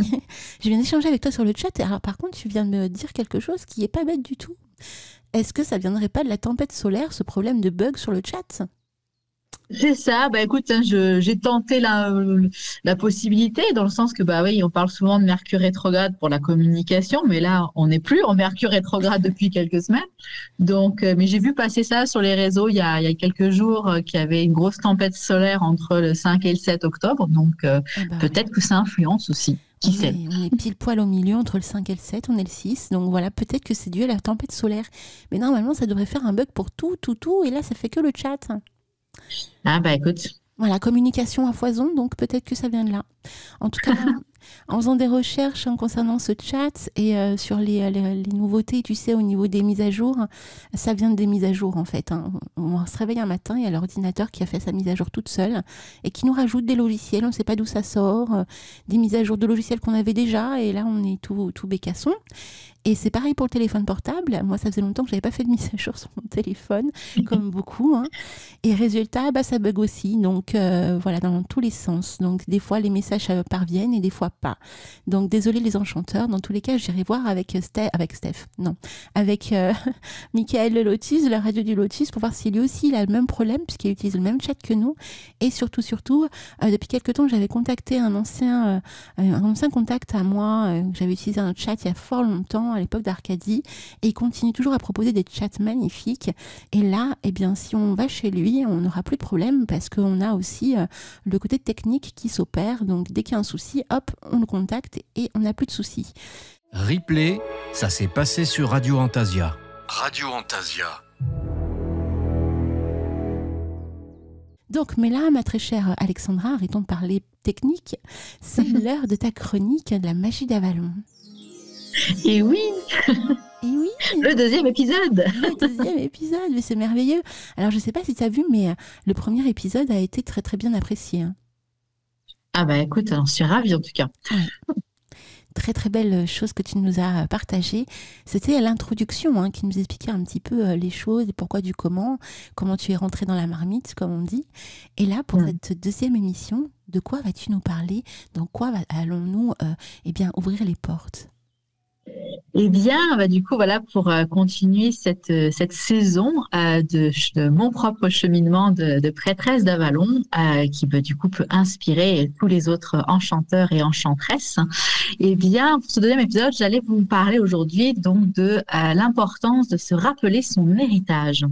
je viens d'échanger avec toi sur le chat. Alors par contre, tu viens de me dire quelque chose qui est pas bête du tout. Est-ce que ça viendrait pas de la tempête solaire, ce problème de bug sur le chat? C'est ça. Bah écoute, hein, j'ai tenté la possibilité dans le sens que bah oui, on parle souvent de Mercure rétrograde pour la communication, mais là on n'est plus en Mercure rétrograde depuis quelques semaines. Donc, mais j'ai vu passer ça sur les réseaux il y a quelques jours qu'il y avait une grosse tempête solaire entre le 5 et le 7 octobre. Donc peut-être que ça influence aussi. Qui sait? On est pile poil au milieu entre le 5 et le 7, on est le 6. Donc voilà, peut-être que c'est dû à la tempête solaire. Mais normalement, ça devrait faire un bug pour tout. Et là, ça fait que le chat. Ah bah écoute. Voilà, communication à foison, donc peut-être que ça vient de là. En tout cas, en faisant des recherches concernant ce chat et sur les nouveautés, tu sais, au niveau des mises à jour, ça vient des mises à jour en fait. On se réveille un matin, il y a l'ordinateur qui a fait sa mise à jour toute seule et qui nous rajoute des logiciels, on ne sait pas d'où ça sort, des mises à jour de logiciels qu'on avait déjà et là on est tout bécasson. Et c'est pareil pour le téléphone portable. Moi, ça faisait longtemps que je n'avais pas fait de mise à jour sur mon téléphone, comme beaucoup. Hein. Et résultat, ça bug aussi. Donc, voilà, dans tous les sens. Donc, des fois, les messages parviennent et des fois pas. Donc, désolé les enchanteurs. Dans tous les cas, j'irai voir avec Michael Le Lotus, la radio du Lotus, pour voir si lui aussi, il a le même problème, puisqu'il utilise le même chat que nous. Et surtout, depuis quelques temps, j'avais contacté un ancien contact à moi. J'avais utilisé un chat il y a fort longtemps, à l'époque d'Arcadie, et il continue toujours à proposer des chats magnifiques. Et là, si on va chez lui, on n'aura plus de problème parce qu'on a aussi le côté technique qui s'opère. Donc dès qu'il y a un souci, hop, on le contacte et on n'a plus de soucis. Replay, ça s'est passé sur Radio Antasia. Radio Antasia. Donc, mais là, ma très chère Alexandra, arrêtons de parler technique. C'est l'heure de ta chronique de la magie d'Avalon. Et oui, le deuxième épisode. Mais c'est merveilleux. Alors, je ne sais pas si tu as vu, mais le premier épisode a été très, très bien apprécié. Hein. Ah bah écoute, j'en suis ravie en tout cas. Ouais. Très, très belle chose que tu nous as partagée. C'était l'introduction qui nous expliquait un petit peu les choses et pourquoi du comment tu es rentrée dans la marmite, comme on dit. Et là, pour cette deuxième émission, de quoi vas-tu nous parler? Dans quoi allons-nous ouvrir les portes? Eh bien, du coup, voilà, pour continuer cette saison de mon propre cheminement de prêtresse d'Avalon, qui du coup peut inspirer tous les autres enchanteurs et enchantresses. Eh bien, pour ce deuxième épisode, j'allais vous parler aujourd'hui donc de l'importance de se rappeler son héritage.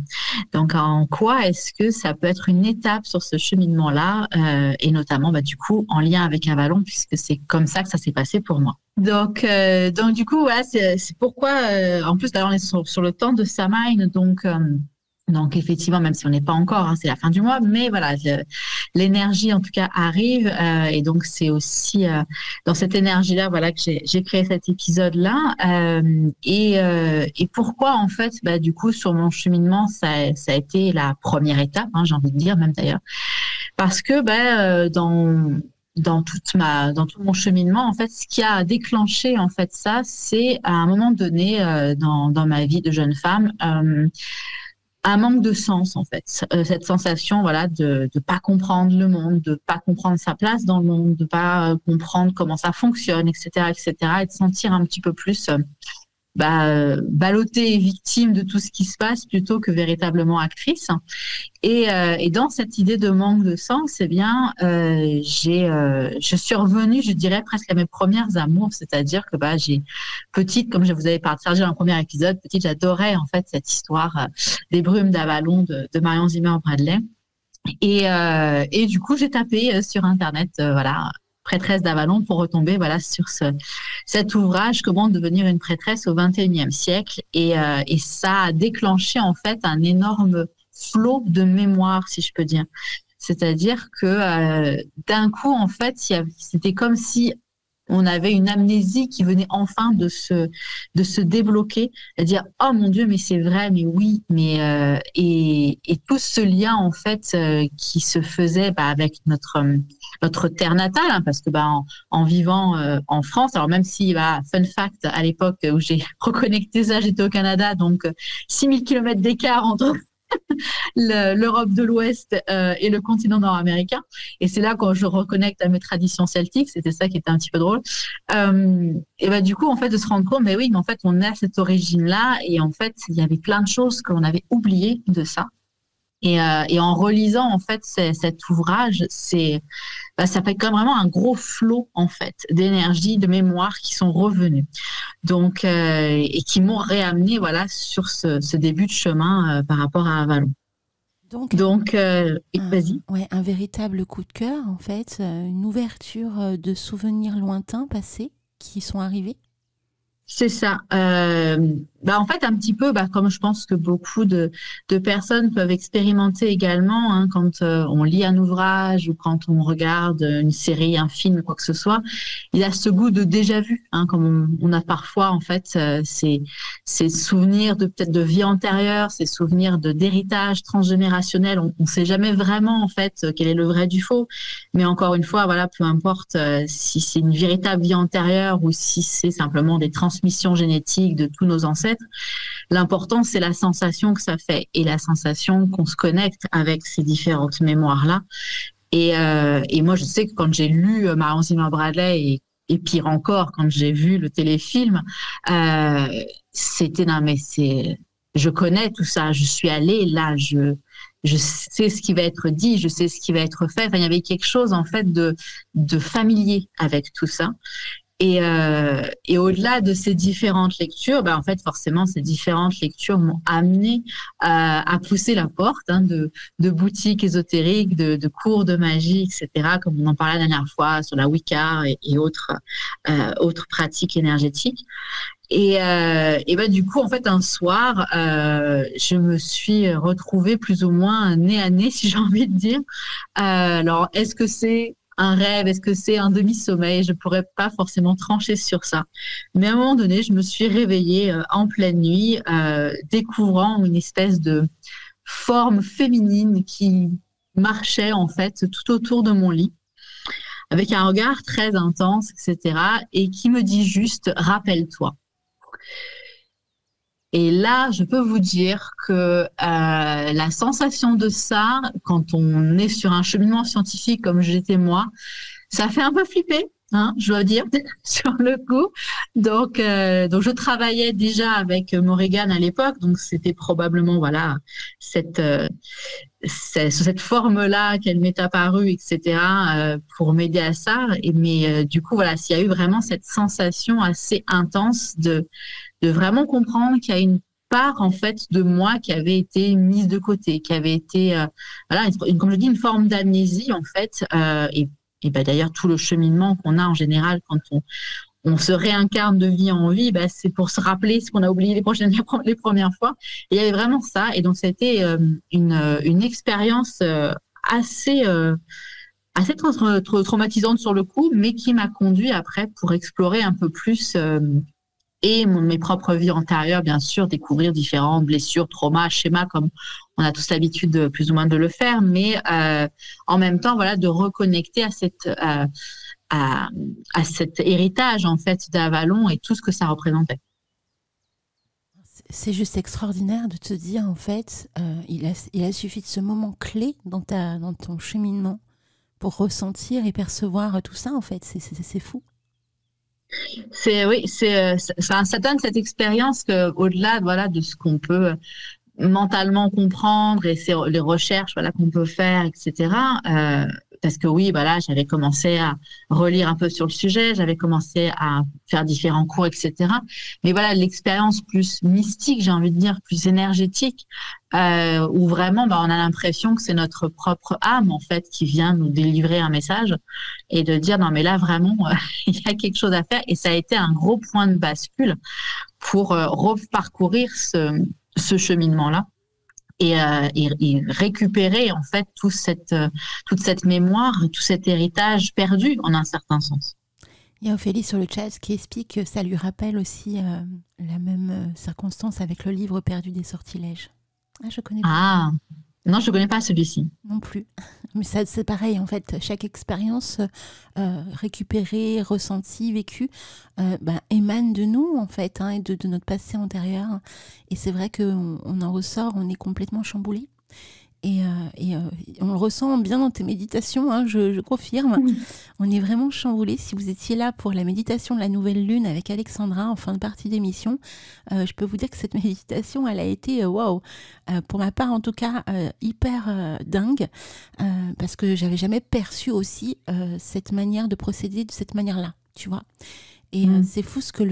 Donc, en quoi est-ce que ça peut être une étape sur ce cheminement-là, et notamment, du coup, en lien avec Avalon, puisque c'est comme ça que ça s'est passé pour moi. Donc du coup, voilà, c'est pourquoi, en plus, d'ailleurs, on est sur le temps de Samhain, donc effectivement, même si on n'est pas encore, c'est la fin du mois, mais voilà, l'énergie en tout cas arrive, et donc c'est aussi dans cette énergie-là, voilà, que j'ai créé cet épisode-là, et pourquoi en fait, du coup, sur mon cheminement, ça a été la première étape, j'ai envie de dire même d'ailleurs, parce que dans tout mon cheminement, en fait, ce qui a déclenché en fait ça, c'est à un moment donné dans ma vie de jeune femme, un manque de sens en fait, cette sensation voilà de pas comprendre le monde, de pas comprendre sa place dans le monde, de pas comprendre comment ça fonctionne, etc., et de sentir un petit peu plus ballottée et victime de tout ce qui se passe plutôt que véritablement actrice. Et dans cette idée de manque de sens, eh bien, je suis revenue, je dirais, presque à mes premières amours, c'est-à-dire que j'ai petite, comme je vous avais partagé dans le premier épisode, petite, j'adorais en fait cette histoire des brumes d'Avalon de Marion Zimmer Bradley. Et du coup, j'ai tapé sur Internet, voilà, prêtresse d'Avalon pour retomber voilà sur cet ouvrage Comment devenir une prêtresse au XXIe siècle, et ça a déclenché en fait un énorme flot de mémoire, si je peux dire. C'est-à-dire que d'un coup en fait c'était comme si on avait une amnésie qui venait enfin de se débloquer, à dire oh mon Dieu mais c'est vrai, mais oui, mais et tout ce lien en fait qui se faisait avec notre terre natale, parce que en vivant en France, alors même si fun fact, à l'époque où j'ai reconnecté ça, j'étais au Canada, donc 6000 km d'écart entre l'Europe de l'Ouest et le continent nord-américain, et c'est là quand je reconnecte à mes traditions celtiques, c'était ça qui était un petit peu drôle, et du coup en fait de se rendre compte mais en fait on a cette origine là, et en fait il y avait plein de choses qu'on avait oubliées de ça, Et en relisant en fait cet ouvrage, ça fait quand même vraiment un gros flot en fait d'énergie, de mémoire qui sont revenus, donc et qui m'ont réamené voilà sur ce début de chemin par rapport à Avalon. Donc vas-y. Ouais, un véritable coup de cœur en fait, une ouverture de souvenirs lointains passés qui sont arrivés. C'est ça. En fait, un petit peu, comme je pense que beaucoup de personnes peuvent expérimenter également, hein, quand on lit un ouvrage ou quand on regarde une série, un film, quoi que ce soit, il y a ce goût de déjà-vu, hein, comme on a parfois, en fait, ces souvenirs peut-être de vie antérieure, ces souvenirs d'héritage transgénérationnel. On ne sait jamais vraiment, en fait, quel est le vrai du faux. Mais encore une fois, voilà, peu importe si c'est une véritable vie antérieure ou si c'est simplement des transmissions génétiques de tous nos ancêtres. L'important, c'est la sensation que ça fait et la sensation qu'on se connecte avec ces différentes mémoires-là. Et moi, je sais que quand j'ai lu Marion Zimmer Bradley et pire encore, quand j'ai vu le téléfilm, c'était non mais je connais tout ça, je suis allée là, je sais ce qui va être dit, je sais ce qui va être fait. Enfin, il y avait quelque chose en fait de familier avec tout ça. Et au-delà de ces différentes lectures, en fait, forcément, ces différentes lectures m'ont amené à pousser la porte de boutiques ésotériques, de cours de magie, etc., comme on en parlait la dernière fois sur la Wicca et autres pratiques énergétiques. Et du coup, en fait, un soir, je me suis retrouvée plus ou moins nez à nez, si j'ai envie de dire. Alors, est-ce que c'est un rêve? Est-ce que c'est un demi-sommeil? Je pourrais pas forcément trancher sur ça. Mais à un moment donné, je me suis réveillée en pleine nuit, découvrant une espèce de forme féminine qui marchait en fait tout autour de mon lit, avec un regard très intense, etc. Et qui me dit juste « rappelle-toi ». Et là, je peux vous dire que la sensation de ça, quand on est sur un cheminement scientifique comme j'étais moi, ça fait un peu flipper, hein, je dois dire, sur le coup. Donc je travaillais déjà avec Morrigan à l'époque, donc c'était probablement voilà cette forme-là qu'elle m'est apparue, etc., pour m'aider à ça. Mais du coup, voilà, s'il y a eu vraiment cette sensation assez intense de vraiment comprendre qu'il y a une part, en fait, de moi qui avait été mise de côté, qui avait été, comme je dis, une forme d'amnésie, en fait. Et d'ailleurs, tout le cheminement qu'on a en général quand on se réincarne de vie en vie, c'est pour se rappeler ce qu'on a oublié les premières fois. Et il y avait vraiment ça. Et donc, c'était une expérience assez traumatisante sur le coup, mais qui m'a conduit après pour explorer un peu plus mes propres vies antérieures, bien sûr, découvrir différentes blessures, traumas, schémas, comme on a tous l'habitude plus ou moins de le faire, mais en même temps, voilà, de reconnecter à cet héritage en fait d'Avalon et tout ce que ça représentait. C'est juste extraordinaire de te dire en fait, il a suffi de ce moment clé dans ton cheminement pour ressentir et percevoir tout ça en fait. C'est fou. Ça donne cette expérience que au-delà voilà de ce qu'on peut mentalement comprendre et les recherches voilà qu'on peut faire, etc. Parce que oui, voilà, j'avais commencé à relire un peu sur le sujet, j'avais commencé à faire différents cours, etc. Mais voilà, l'expérience plus mystique, j'ai envie de dire, plus énergétique, où vraiment, on a l'impression que c'est notre propre âme, en fait, qui vient nous délivrer un message et de dire, non, mais là, vraiment, il y a quelque chose à faire. Et ça a été un gros point de bascule pour reparcourir ce cheminement-là. Et récupérer en fait toute cette mémoire, tout cet héritage perdu en un certain sens. Il y a Ophélie sur le chat qui explique que ça lui rappelle aussi la même circonstance avec le livre perdu des sortilèges. Ah, je connais pas. Ah, non, je ne connais pas celui-ci. Non plus. Mais ça, c'est pareil, en fait. Chaque expérience récupérée, ressentie, vécue, émane de nous, en fait, et de notre passé antérieur. Et c'est vrai qu'on en ressort, on est complètement chamboulé. on le ressent bien dans tes méditations, hein, je confirme. On est vraiment chamboulés. Si vous étiez là pour la méditation de la nouvelle lune avec Alexandra en fin de partie d'émission, je peux vous dire que cette méditation, elle a été, waouh, pour ma part en tout cas, hyper dingue, parce que j'avais jamais perçu aussi cette manière de procéder de cette manière-là, tu vois. Et c'est fou ce que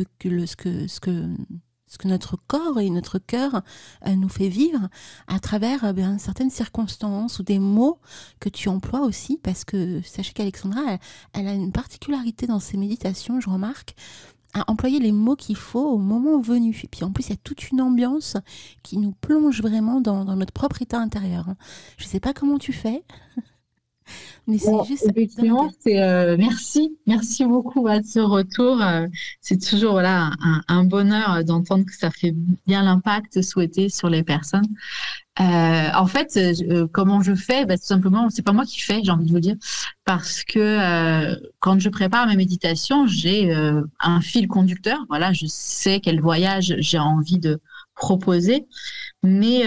notre corps et notre cœur nous fait vivre à travers certaines circonstances ou des mots que tu emploies aussi, parce que sachez qu'Alexandra, elle a une particularité dans ses méditations, je remarque, à employer les mots qu'il faut au moment venu. Et puis en plus, il y a toute une ambiance qui nous plonge vraiment dans notre propre état intérieur. Je ne sais pas comment tu fais. Mais c'est juste effectivement, merci beaucoup de ce retour. C'est toujours voilà un bonheur d'entendre que ça fait bien l'impact souhaité sur les personnes. En fait, comment je fais, tout simplement, c'est pas moi qui fais, j'ai envie de vous dire, parce que quand je prépare mes méditations, j'ai un fil conducteur. Voilà, je sais quel voyage j'ai envie de proposer, mais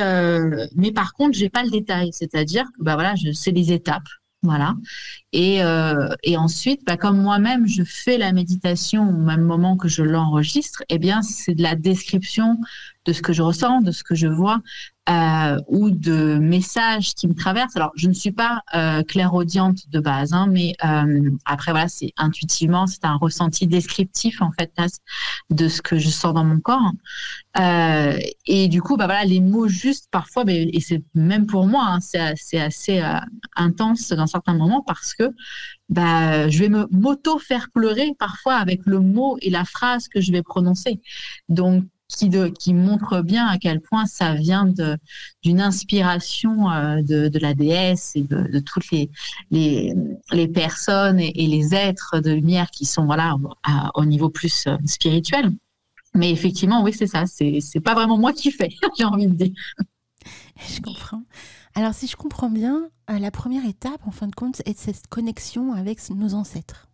par contre, j'ai pas le détail, c'est-à-dire que voilà, je sais les étapes. Voilà. Et ensuite, comme moi-même, je fais la méditation au même moment que je l'enregistre, eh bien, c'est de la description de ce que je ressens, de ce que je vois, ou de messages qui me traversent. Alors, je ne suis pas clairaudiente de base, hein, mais après, voilà, c'est intuitivement, c'est un ressenti descriptif, en fait, de ce que je sens dans mon corps. Et du coup, voilà, les mots justes, parfois, et c'est même pour moi, hein, c'est assez intense dans certains moments parce que je vais m'auto faire pleurer parfois avec le mot et la phrase que je vais prononcer. Donc, qui montre bien à quel point ça vient d'une inspiration de la déesse et de toutes les personnes et les êtres de lumière qui sont voilà au niveau plus spirituel. Mais effectivement, oui, c'est ça. C'est pas vraiment moi qui fais, j'ai envie de dire. Je comprends. Alors, si je comprends bien, la première étape, en fin de compte, est cette connexion avec nos ancêtres.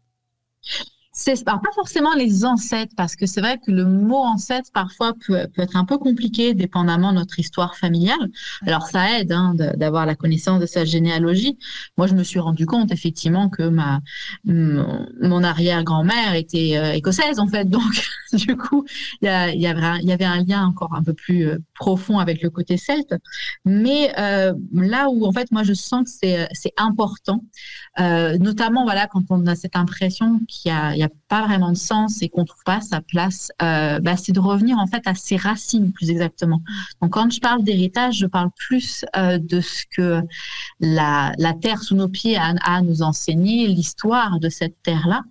Pas forcément les ancêtres, parce que c'est vrai que le mot ancêtre parfois peut être un peu compliqué dépendamment de notre histoire familiale. Alors ça aide d'avoir la connaissance de sa généalogie. Moi, je me suis rendu compte effectivement que mon arrière-grand-mère était écossaise en fait, donc du coup il y avait un lien encore un peu plus profond avec le côté celte. Mais là où en fait moi je sens que c'est important, notamment voilà quand on a cette impression qu'il y a pas vraiment de sens et qu'on trouve pas sa place, c'est de revenir en fait à ses racines plus exactement. Donc quand je parle d'héritage, je parle plus de ce que la terre sous nos pieds a à nous enseigner, l'histoire de cette terre-là.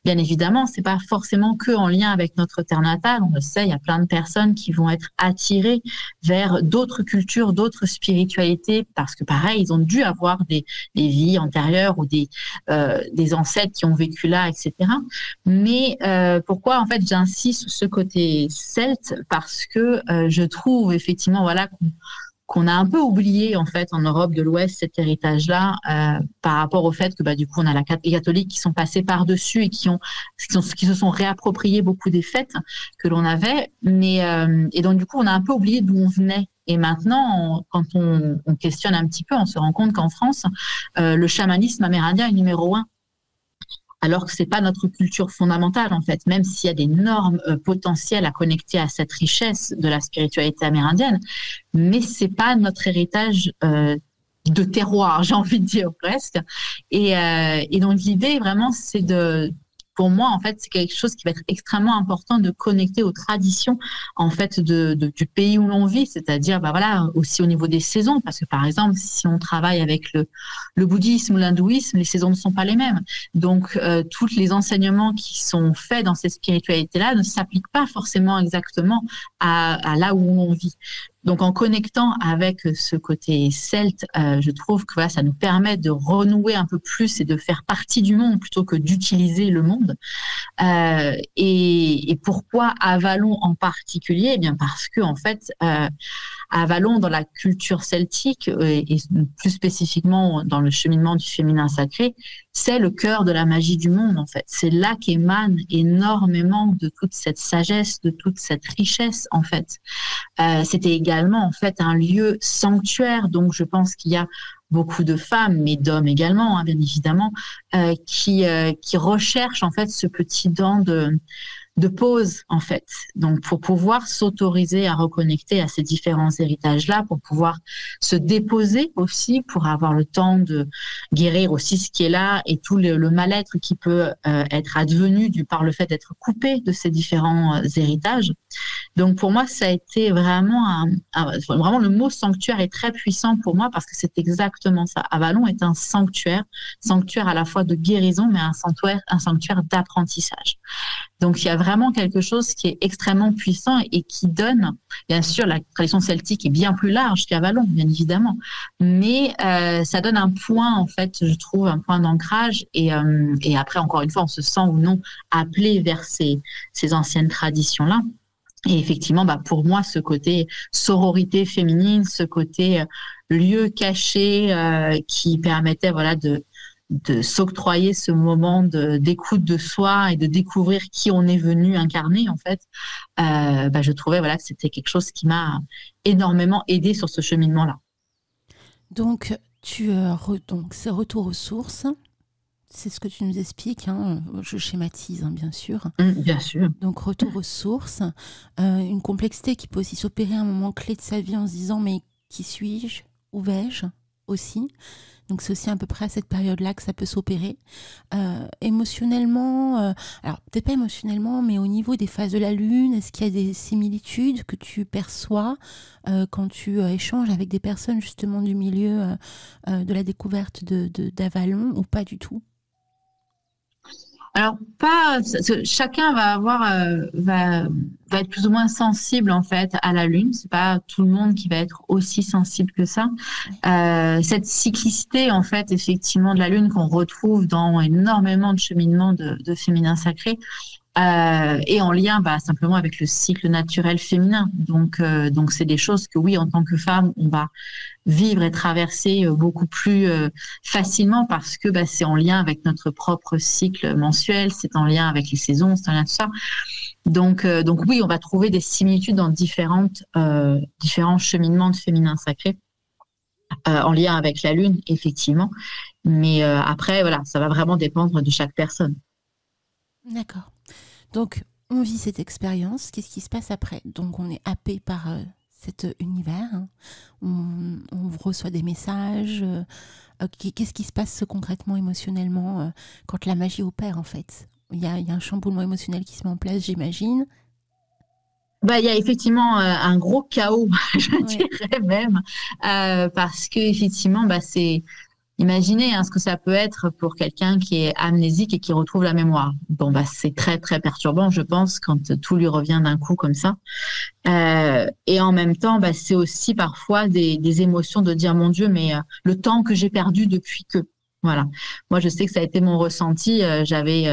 Bien évidemment, c'est pas forcément que en lien avec notre terre natale. On le sait, il y a plein de personnes qui vont être attirées vers d'autres cultures, d'autres spiritualités, parce que pareil, ils ont dû avoir des vies antérieures ou des ancêtres qui ont vécu là, etc. Mais pourquoi en fait j'insiste sur ce côté celte, parce que je trouve effectivement voilà qu'on a un peu oublié en fait en Europe de l'Ouest cet héritage-là par rapport au fait que du coup on a les catholiques qui sont passés par-dessus et qui se sont réappropriés beaucoup des fêtes que l'on avait, mais et donc du coup on a un peu oublié d'où on venait. Et maintenant, quand on questionne un petit peu, on se rend compte qu'en France, le chamanisme amérindien est numéro 1. Alors que c'est pas notre culture fondamentale en fait, même s'il y a d'énormes potentiels à connecter à cette richesse de la spiritualité amérindienne, mais c'est pas notre héritage de terroir, j'ai envie de dire presque. Et donc l'idée vraiment, c'est pour moi, en fait, c'est quelque chose qui va être extrêmement important de connecter aux traditions, en fait, du pays où l'on vit, c'est-à-dire, voilà, aussi au niveau des saisons, parce que par exemple, si on travaille avec le bouddhisme ou l'hindouisme, les saisons ne sont pas les mêmes. Donc, tous les enseignements qui sont faits dans ces spiritualités-là ne s'appliquent pas forcément exactement à là où on vit. Donc, en connectant avec ce côté celte, je trouve que voilà, ça nous permet de renouer un peu plus et de faire partie du monde plutôt que d'utiliser le monde. Et pourquoi Avalon en particulier ? Eh bien, parce que en fait, Avalon, dans la culture celtique et plus spécifiquement dans le cheminement du féminin sacré, c'est le cœur de la magie du monde, en fait. C'est là qu'émane énormément de toute cette sagesse, de toute cette richesse, en fait. C'était également également en fait un lieu sanctuaire. Donc je pense qu'il y a beaucoup de femmes, mais d'hommes également, hein, bien évidemment, qui recherchent en fait ce petit temps de pause, en fait. Donc, pour pouvoir s'autoriser à reconnecter à ces différents héritages-là, pour pouvoir se déposer aussi, pour avoir le temps de guérir aussi ce qui est là et tout le mal-être qui peut être advenu par le fait d'être coupé de ces différents héritages. Donc, pour moi, ça a été vraiment vraiment le mot sanctuaire est très puissant pour moi parce que c'est exactement ça. Avalon est un sanctuaire à la fois de guérison, mais un sanctuaire d'apprentissage. Donc, il y a vraiment quelque chose qui est extrêmement puissant et qui donne, bien sûr, la tradition celtique est bien plus large qu'Avalon, bien évidemment, mais ça donne un point, en fait, je trouve, un point d'ancrage et après, encore une fois, on se sent ou non appelé vers ces anciennes traditions-là. Et effectivement, pour moi, ce côté sororité féminine, ce côté lieu caché qui permettait, voilà, de s'octroyer ce moment d'écoute de soi et de découvrir qui on est venu incarner, en fait, je trouvais, voilà, que c'était quelque chose qui m'a énormément aidée sur ce cheminement-là. Donc, c'est retour aux sources. C'est ce que tu nous expliques, hein. Je schématise, hein, bien sûr. Bien sûr. Donc, retour aux sources. Une complexité qui peut aussi s'opérer à un moment clé de sa vie en se disant, mais qui suis-je? Où vais-je aussi? Donc, c'est aussi à peu près à cette période-là que ça peut s'opérer. Émotionnellement, alors peut-être pas émotionnellement, mais au niveau des phases de la Lune, est-ce qu'il y a des similitudes que tu perçois quand tu échanges avec des personnes justement du milieu de la découverte d'Avalon ou pas du tout? Alors, chacun va être plus ou moins sensible, en fait, à la Lune. C'est pas tout le monde qui va être aussi sensible que ça. Cette cyclicité, en fait, effectivement, de la Lune qu'on retrouve dans énormément de cheminements de féminin sacré, et en lien simplement avec le cycle naturel féminin. Donc c'est des choses que oui, en tant que femme, on va vivre et traverser beaucoup plus facilement parce que c'est en lien avec notre propre cycle mensuel, c'est en lien avec les saisons, c'est en lien avec tout ça. Donc oui, on va trouver des similitudes dans différents cheminements de féminin sacré en lien avec la Lune, effectivement. Mais après, voilà, ça va vraiment dépendre de chaque personne. D'accord. Donc, on vit cette expérience. Qu'est-ce qui se passe après? Donc, on est happé par cet univers. Hein. On reçoit des messages. Qu'est-ce qui se passe concrètement, émotionnellement, quand la magie opère, en fait? Il y a un chamboulement émotionnel qui se met en place, j'imagine. Il y a effectivement un gros chaos, je dirais même, parce que effectivement, c'est... Imaginez ce que ça peut être pour quelqu'un qui est amnésique et qui retrouve la mémoire. Bon, c'est très, très perturbant, je pense, quand tout lui revient d'un coup comme ça. Et en même temps, c'est aussi parfois des émotions de dire, mon Dieu, mais le temps que j'ai perdu depuis que... Voilà. Moi, je sais que ça a été mon ressenti. J'avais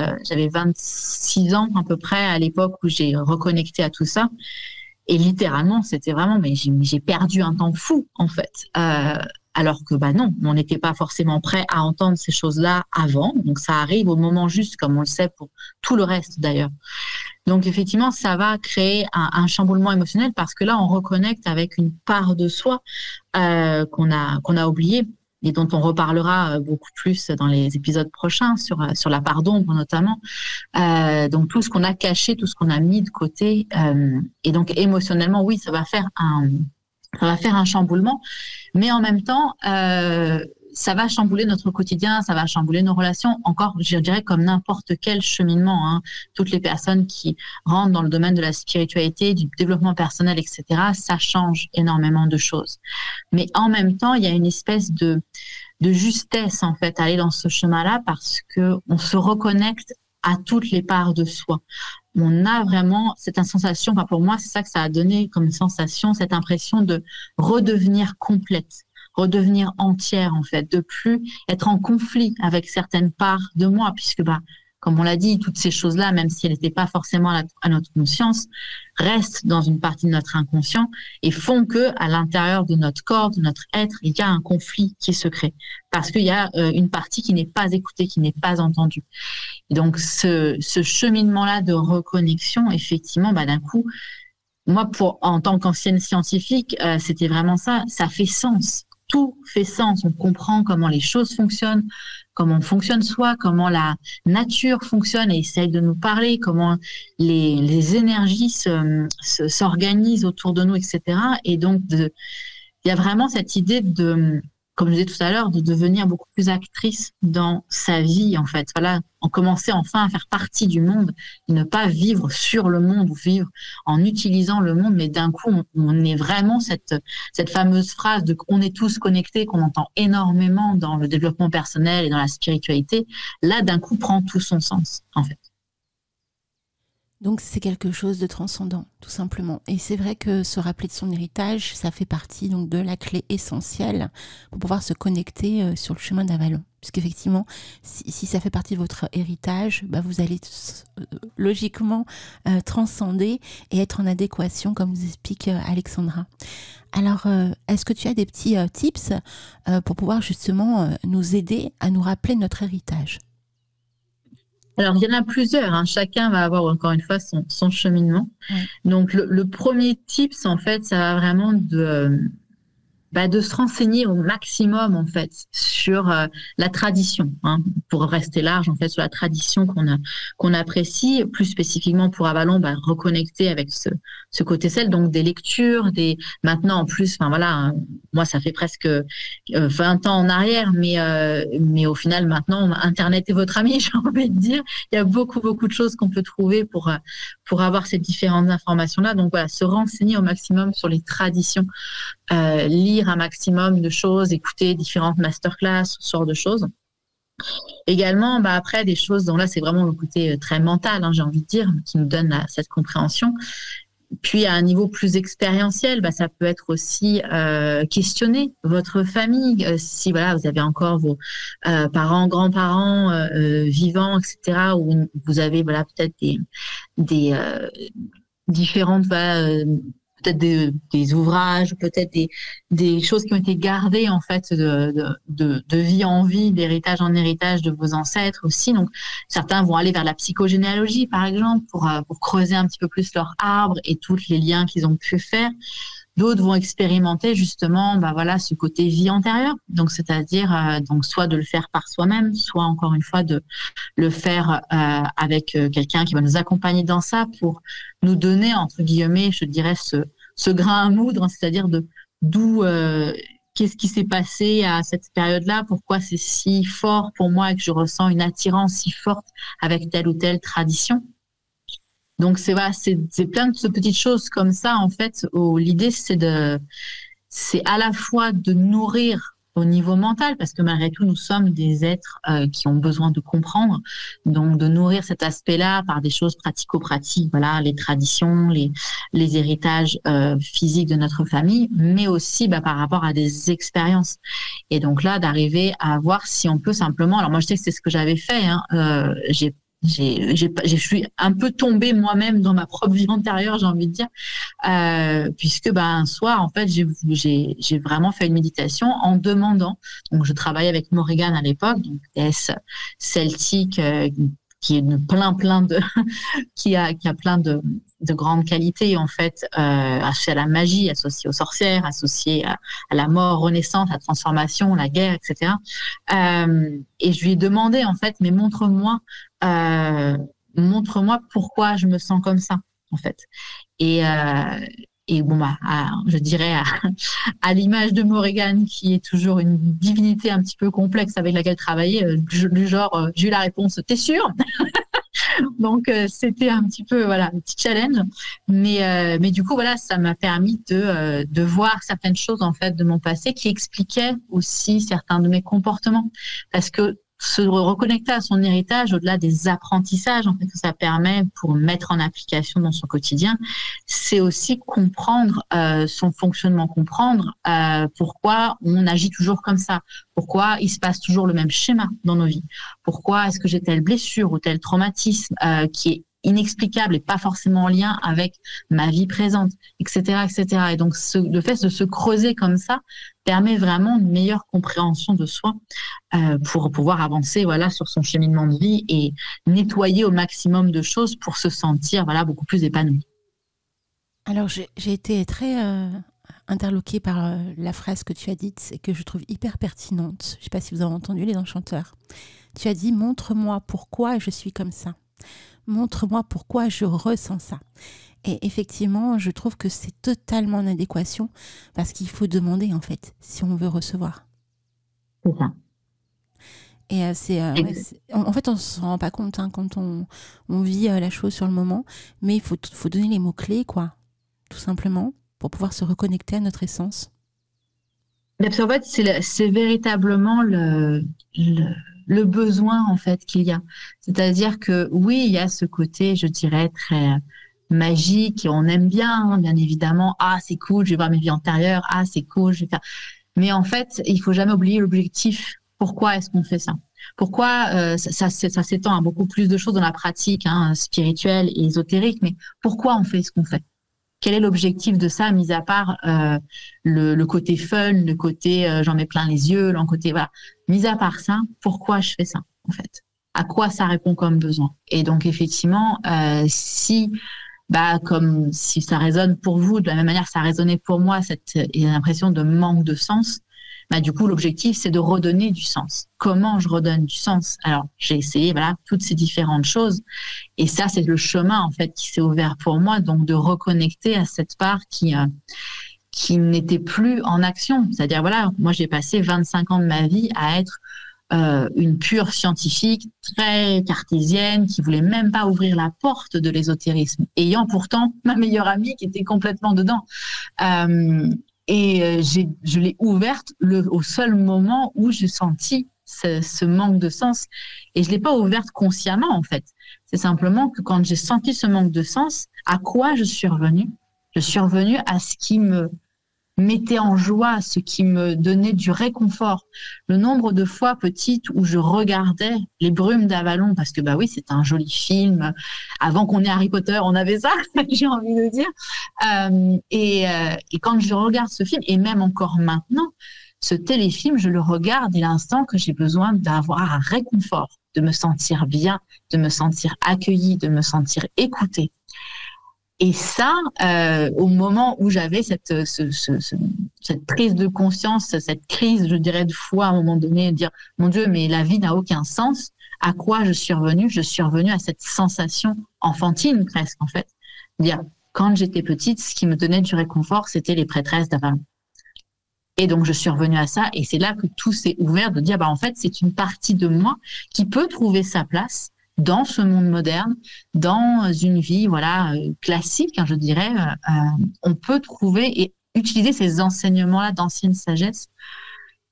26 ans à peu près à l'époque où j'ai reconnecté à tout ça. Et littéralement, c'était vraiment, mais j'ai perdu un temps fou, en fait. Alors que non, on n'était pas forcément prêt à entendre ces choses-là avant. Donc, ça arrive au moment juste, comme on le sait pour tout le reste d'ailleurs. Donc, effectivement, ça va créer un chamboulement émotionnel parce que là, on reconnecte avec une part de soi qu'on a oubliée et dont on reparlera beaucoup plus dans les épisodes prochains sur la part d'ombre notamment. Donc, tout ce qu'on a caché, tout ce qu'on a mis de côté. Et donc, émotionnellement, oui, ça va faire un chamboulement, mais en même temps, ça va chambouler notre quotidien, ça va chambouler nos relations, encore, je dirais, comme n'importe quel cheminement. Hein. Toutes les personnes qui rentrent dans le domaine de la spiritualité, du développement personnel, etc., ça change énormément de choses. Mais en même temps, il y a une espèce de justesse, en fait, à aller dans ce chemin-là parce qu'on se reconnecte à toutes les parts de soi. On a vraiment cette sensation, pour moi, c'est ça que ça a donné comme sensation, cette impression de redevenir complète, redevenir entière, en fait, de plus être en conflit avec certaines parts de moi, puisque, comme on l'a dit, toutes ces choses-là, même si elles n'étaient pas forcément à notre conscience, restent dans une partie de notre inconscient et font que, à l'intérieur de notre corps, de notre être, il y a un conflit qui se crée. Parce qu'il y a une partie qui n'est pas écoutée, qui n'est pas entendue. Et donc, ce cheminement-là de reconnexion, effectivement, d'un coup, moi, en tant qu'ancienne scientifique, c'était vraiment ça. Ça fait sens. Tout fait sens. On comprend comment les choses fonctionnent, comment on fonctionne soi, comment la nature fonctionne et essaye de nous parler, comment les énergies s'organisent autour de nous, etc. Et donc, il y a vraiment cette idée de, comme je disais tout à l'heure, de devenir beaucoup plus actrice dans sa vie, en fait. Voilà, en commencer enfin à faire partie du monde, et ne pas vivre sur le monde ou vivre en utilisant le monde, mais d'un coup, on est vraiment cette fameuse phrase de on est tous connectés, qu'on entend énormément dans le développement personnel et dans la spiritualité, là, d'un coup, prend tout son sens, en fait. Donc c'est quelque chose de transcendant, tout simplement. Et c'est vrai que se rappeler de son héritage, ça fait partie donc de la clé essentielle pour pouvoir se connecter sur le chemin d'Avalon. Puisqu'effectivement, si ça fait partie de votre héritage, bah vous allez logiquement transcender et être en adéquation, comme vous explique Alexandra. Alors, est-ce que tu as des petits tips pour pouvoir justement nous aider à nous rappeler notre héritage ? Alors, il y en a plusieurs, hein. Chacun va avoir encore une fois son cheminement. Ouais. Donc, le premier tips, en fait, ça va vraiment de se renseigner au maximum, en fait, sur la tradition, hein, pour rester large, en fait, sur la tradition qu'on apprécie, plus spécifiquement pour Avalon, reconnecter avec ce côté celle, donc des lectures, maintenant, en plus, enfin voilà, moi, ça fait presque 20 ans en arrière, mais au final, maintenant, Internet est votre ami, j'ai envie de dire. Il y a beaucoup, beaucoup de choses qu'on peut trouver pour avoir ces différentes informations-là. Donc, voilà, se renseigner au maximum sur les traditions, lire un maximum de choses, écouter différentes masterclass, ce genre de choses. Également, après, des choses dont là, c'est vraiment le côté très mental, hein, j'ai envie de dire, qui nous donne cette compréhension. Puis, à un niveau plus expérientiel, ça peut être aussi questionner votre famille. Si voilà, vous avez encore vos parents, grands-parents vivants, etc., ou vous avez voilà, peut-être des différentes... peut-être des ouvrages, peut-être des choses qui ont été gardées en fait de vie en vie, d'héritage en héritage de vos ancêtres aussi. Donc certains vont aller vers la psychogénéalogie par exemple pour creuser un petit peu plus leur arbre et tous les liens qu'ils ont pu faire. D'autres vont expérimenter justement voilà ce côté vie antérieure, donc c'est-à-dire donc soit de le faire par soi-même, soit encore une fois de le faire avec quelqu'un qui va nous accompagner dans ça pour nous donner entre guillemets, je dirais ce grain à moudre, c'est-à-dire d'où qu'est-ce qui s'est passé à cette période-là, pourquoi c'est si fort pour moi et que je ressens une attirance si forte avec telle ou telle tradition. Donc c'est plein de petites choses comme ça en fait où l'idée c'est à la fois de nourrir au niveau mental parce que malgré tout nous sommes des êtres qui ont besoin de comprendre, donc de nourrir cet aspect-là par des choses pratico-pratiques, voilà les traditions, les héritages physiques de notre famille, mais aussi par rapport à des expériences. Et donc là d'arriver à voir si on peut simplement, alors moi je sais que c'est ce que j'avais fait, hein, je suis un peu tombée moi-même dans ma propre vie antérieure, j'ai envie de dire, puisque un soir, en fait, j'ai vraiment fait une méditation en demandant. Donc, je travaillais avec Morrigan à l'époque, donc déesse celtique, qui est plein de, qui a plein de grandes qualités en fait, associées à la magie, associées aux sorcières, associées à la mort, renaissance, la transformation, la guerre, etc. Et je lui ai demandé en fait, mais montre-moi pourquoi je me sens comme ça en fait. Et bon je dirais à l'image de Morrigan qui est toujours une divinité un petit peu complexe avec laquelle travailler, du genre j'ai eu la réponse, t'es sûr? Donc c'était un petit peu un petit challenge, mais du coup ça m'a permis de voir certaines choses en fait de mon passé qui expliquaient aussi certains de mes comportements, parce que se reconnecter à son héritage, au-delà des apprentissages en fait que ça permet pour mettre en application dans son quotidien, c'est aussi comprendre son fonctionnement, comprendre pourquoi on agit toujours comme ça, pourquoi il se passe toujours le même schéma dans nos vies, pourquoi est-ce que j'ai telle blessure ou tel traumatisme qui est inexplicable et pas forcément en lien avec ma vie présente, etc., etc. Et donc, le fait de se creuser comme ça permet vraiment une meilleure compréhension de soi pour pouvoir avancer sur son cheminement de vie et nettoyer au maximum de choses pour se sentir beaucoup plus épanoui. Alors, j'ai été très interloquée par la phrase que tu as dite et que je trouve hyper pertinente. Je ne sais pas si vous avez entendu les enchanteurs. Tu as dit « Montre-moi pourquoi je suis comme ça. Montre-moi pourquoi je ressens ça. » Et effectivement, je trouve que c'est totalement en adéquation parce qu'il faut demander, en fait, si on veut recevoir. C'est ça. Et en fait, on ne se rend pas compte quand on vit la chose sur le moment, mais il faut donner les mots-clés, quoi, tout simplement, pour pouvoir se reconnecter à notre essence. Parce qu'en fait, c'est véritablement le besoin en fait qu'il y a. C'est-à-dire que oui, il y a ce côté, je dirais, très magique et on aime bien, bien évidemment. Ah, c'est cool, je vais voir mes vies antérieures. Ah, c'est cool, je vais faire. Mais en fait, il faut jamais oublier l'objectif. Pourquoi est-ce qu'on fait ça? Pourquoi ça s'étend à beaucoup plus de choses dans la pratique spirituelle et ésotérique, mais pourquoi on fait ce qu'on fait? Quel est l'objectif de ça, mis à part le côté fun, le côté j'en mets plein les yeux, le côté voilà. Mis à part ça, pourquoi je fais ça en fait? À quoi ça répond comme besoin? Et donc effectivement, comme si ça résonne pour vous, de la même manière que ça résonnait pour moi, cette impression de manque de sens. Du coup, l'objectif, c'est de redonner du sens. Comment je redonne du sens? Alors, j'ai essayé, toutes ces différentes choses. Et ça, c'est le chemin, en fait, qui s'est ouvert pour moi. Donc, de reconnecter à cette part qui n'était plus en action. C'est-à-dire, moi, j'ai passé 25 ans de ma vie à être une pure scientifique, très cartésienne, qui voulait même pas ouvrir la porte de l'ésotérisme. Ayant pourtant ma meilleure amie qui était complètement dedans. Je l'ai ouverte au seul moment où j'ai senti ce manque de sens. Et je l'ai pas ouverte consciemment, en fait. C'est simplement que quand j'ai senti ce manque de sens, à quoi je suis revenue? Je suis revenue à ce qui me mettait en joie, ce qui me donnait du réconfort. Le nombre de fois petite où je regardais Les Brumes d'Avalon, parce que oui, c'est un joli film. Avant qu'on ait Harry Potter, on avait ça, j'ai envie de dire. Et quand je regarde ce film, et même encore maintenant, ce téléfilm, je le regarde à l'instant que j'ai besoin d'avoir un réconfort, de me sentir bien, de me sentir accueillie, de me sentir écoutée. Et ça, au moment où j'avais cette prise de conscience, cette crise, je dirais, de foi à un moment donné, de dire « Mon Dieu, mais la vie n'a aucun sens », à quoi je suis revenue? Je suis revenue à cette sensation enfantine presque, en fait. Dire, quand j'étais petite, ce qui me donnait du réconfort, c'était les prêtresses d'Avalon. Et donc, je suis revenue à ça, et c'est là que tout s'est ouvert, de dire, en fait, c'est une partie de moi qui peut trouver sa place dans ce monde moderne, dans une vie classique, je dirais, on peut trouver et utiliser ces enseignements-là d'ancienne sagesse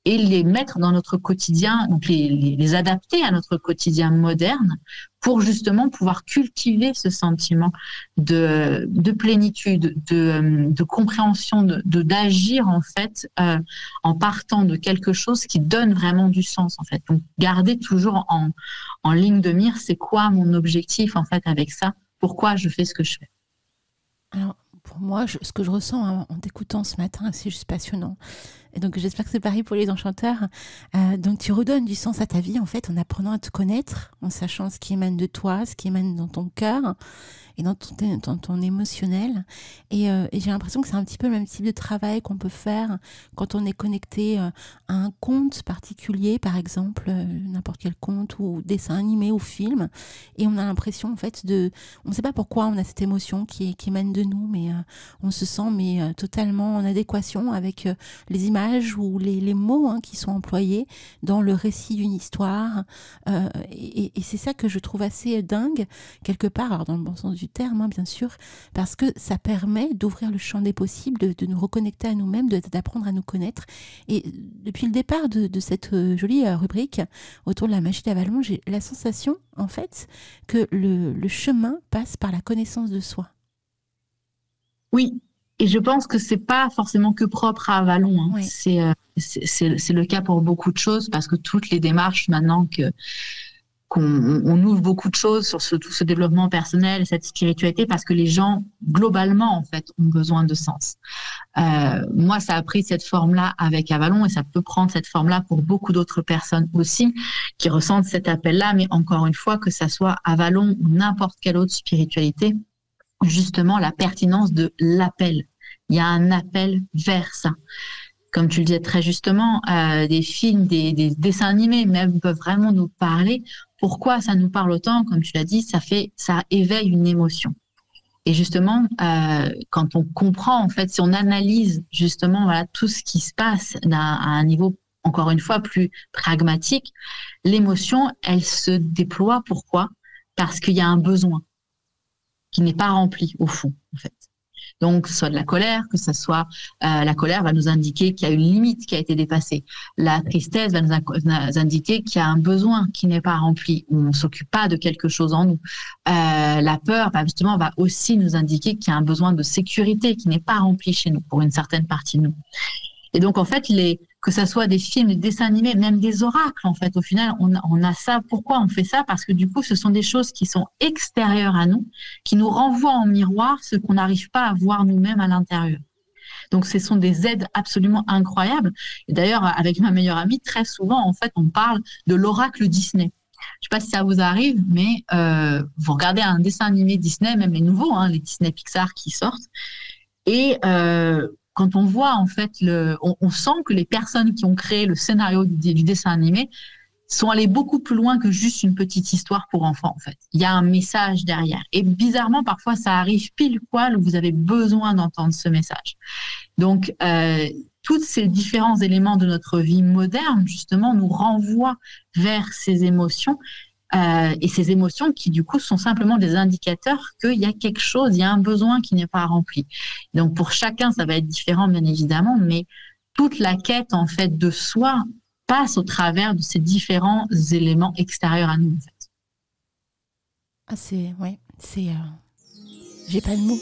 et les mettre dans notre quotidien, donc les adapter à notre quotidien moderne pour justement pouvoir cultiver ce sentiment de plénitude, de compréhension, d'agir en fait en partant de quelque chose qui donne vraiment du sens en fait. Donc garder toujours en ligne de mire, c'est quoi mon objectif en fait avec ça? Pourquoi je fais ce que je fais? Alors pour moi, ce que je ressens en t'écoutant ce matin, c'est juste passionnant. Et donc j'espère que c'est pareil pour les enchanteurs. Donc tu redonnes du sens à ta vie en fait en apprenant à te connaître, en sachant ce qui émane de toi, ce qui émane dans ton cœur et dans ton émotionnel. Et j'ai l'impression que c'est un petit peu le même type de travail qu'on peut faire quand on est connecté à un conte particulier, par exemple, n'importe quel conte ou dessin animé ou film. Et on a l'impression en fait on ne sait pas pourquoi on a cette émotion qui émane de nous, mais on se sent totalement en adéquation avec les images ou les mots qui sont employés dans le récit d'une histoire. Et c'est ça que je trouve assez dingue, quelque part, alors dans le bon sens du terme, bien sûr, parce que ça permet d'ouvrir le champ des possibles, de nous reconnecter à nous-mêmes, d'apprendre à nous connaître. Et depuis le départ de cette jolie rubrique autour de la magie d'Avalon, j'ai la sensation, en fait, que le chemin passe par la connaissance de soi. Oui. Et je pense que c'est pas forcément que propre à Avalon. Oui. C'est le cas pour beaucoup de choses parce que toutes les démarches maintenant qu'on ouvre beaucoup de choses sur tout ce développement personnel, cette spiritualité, parce que les gens globalement en fait ont besoin de sens. Moi, ça a pris cette forme-là avec Avalon et ça peut prendre cette forme-là pour beaucoup d'autres personnes aussi qui ressentent cet appel-là. Mais encore une fois, que ça soit Avalon ou n'importe quelle autre spiritualité, justement la pertinence de l'appel. Il y a un appel vers ça. Comme tu le disais très justement, des films, des dessins animés même peuvent vraiment nous parler. Pourquoi ça nous parle autant? Comme tu l'as dit, ça éveille une émotion. Et justement, quand on comprend, en fait, si on analyse justement voilà, tout ce qui se passe à un niveau, encore une fois, plus pragmatique, l'émotion, elle se déploie. Pourquoi? Parce qu'il y a un besoin qui n'est pas rempli au fond, en fait. Donc, que ce soit de la colère, que ce soit la colère va nous indiquer qu'il y a une limite qui a été dépassée. La tristesse va nous indiquer qu'il y a un besoin qui n'est pas rempli, où on ne s'occupe pas de quelque chose en nous. La peur, justement, va aussi nous indiquer qu'il y a un besoin de sécurité qui n'est pas rempli chez nous, pour une certaine partie de nous. Et donc, en fait, que ça soit des films, des dessins animés, même des oracles, en fait, au final, on a ça. Pourquoi on fait ça? Parce que du coup, ce sont des choses qui sont extérieures à nous, qui nous renvoient en miroir ce qu'on n'arrive pas à voir nous-mêmes à l'intérieur. Donc, ce sont des aides absolument incroyables. Et d'ailleurs, avec ma meilleure amie, très souvent, en fait, on parle de l'oracle Disney. Je ne sais pas si ça vous arrive, mais vous regardez un dessin animé Disney, même les nouveaux, les Disney Pixar qui sortent, et quand on voit, en fait, on sent que les personnes qui ont créé le scénario du dessin animé sont allées beaucoup plus loin que juste une petite histoire pour enfants, en fait. Il y a un message derrière. Et bizarrement, parfois, ça arrive pile poil où vous avez besoin d'entendre ce message. Donc, tous ces différents éléments de notre vie moderne, justement, nous renvoient vers ces émotions. Et ces émotions qui, du coup, sont simplement des indicateurs qu'il y a quelque chose, il y a un besoin qui n'est pas rempli. Donc, pour chacun, ça va être différent, bien évidemment, mais toute la quête, en fait, de soi passe au travers de ces différents éléments extérieurs à nous, en fait. J'ai pas de mots.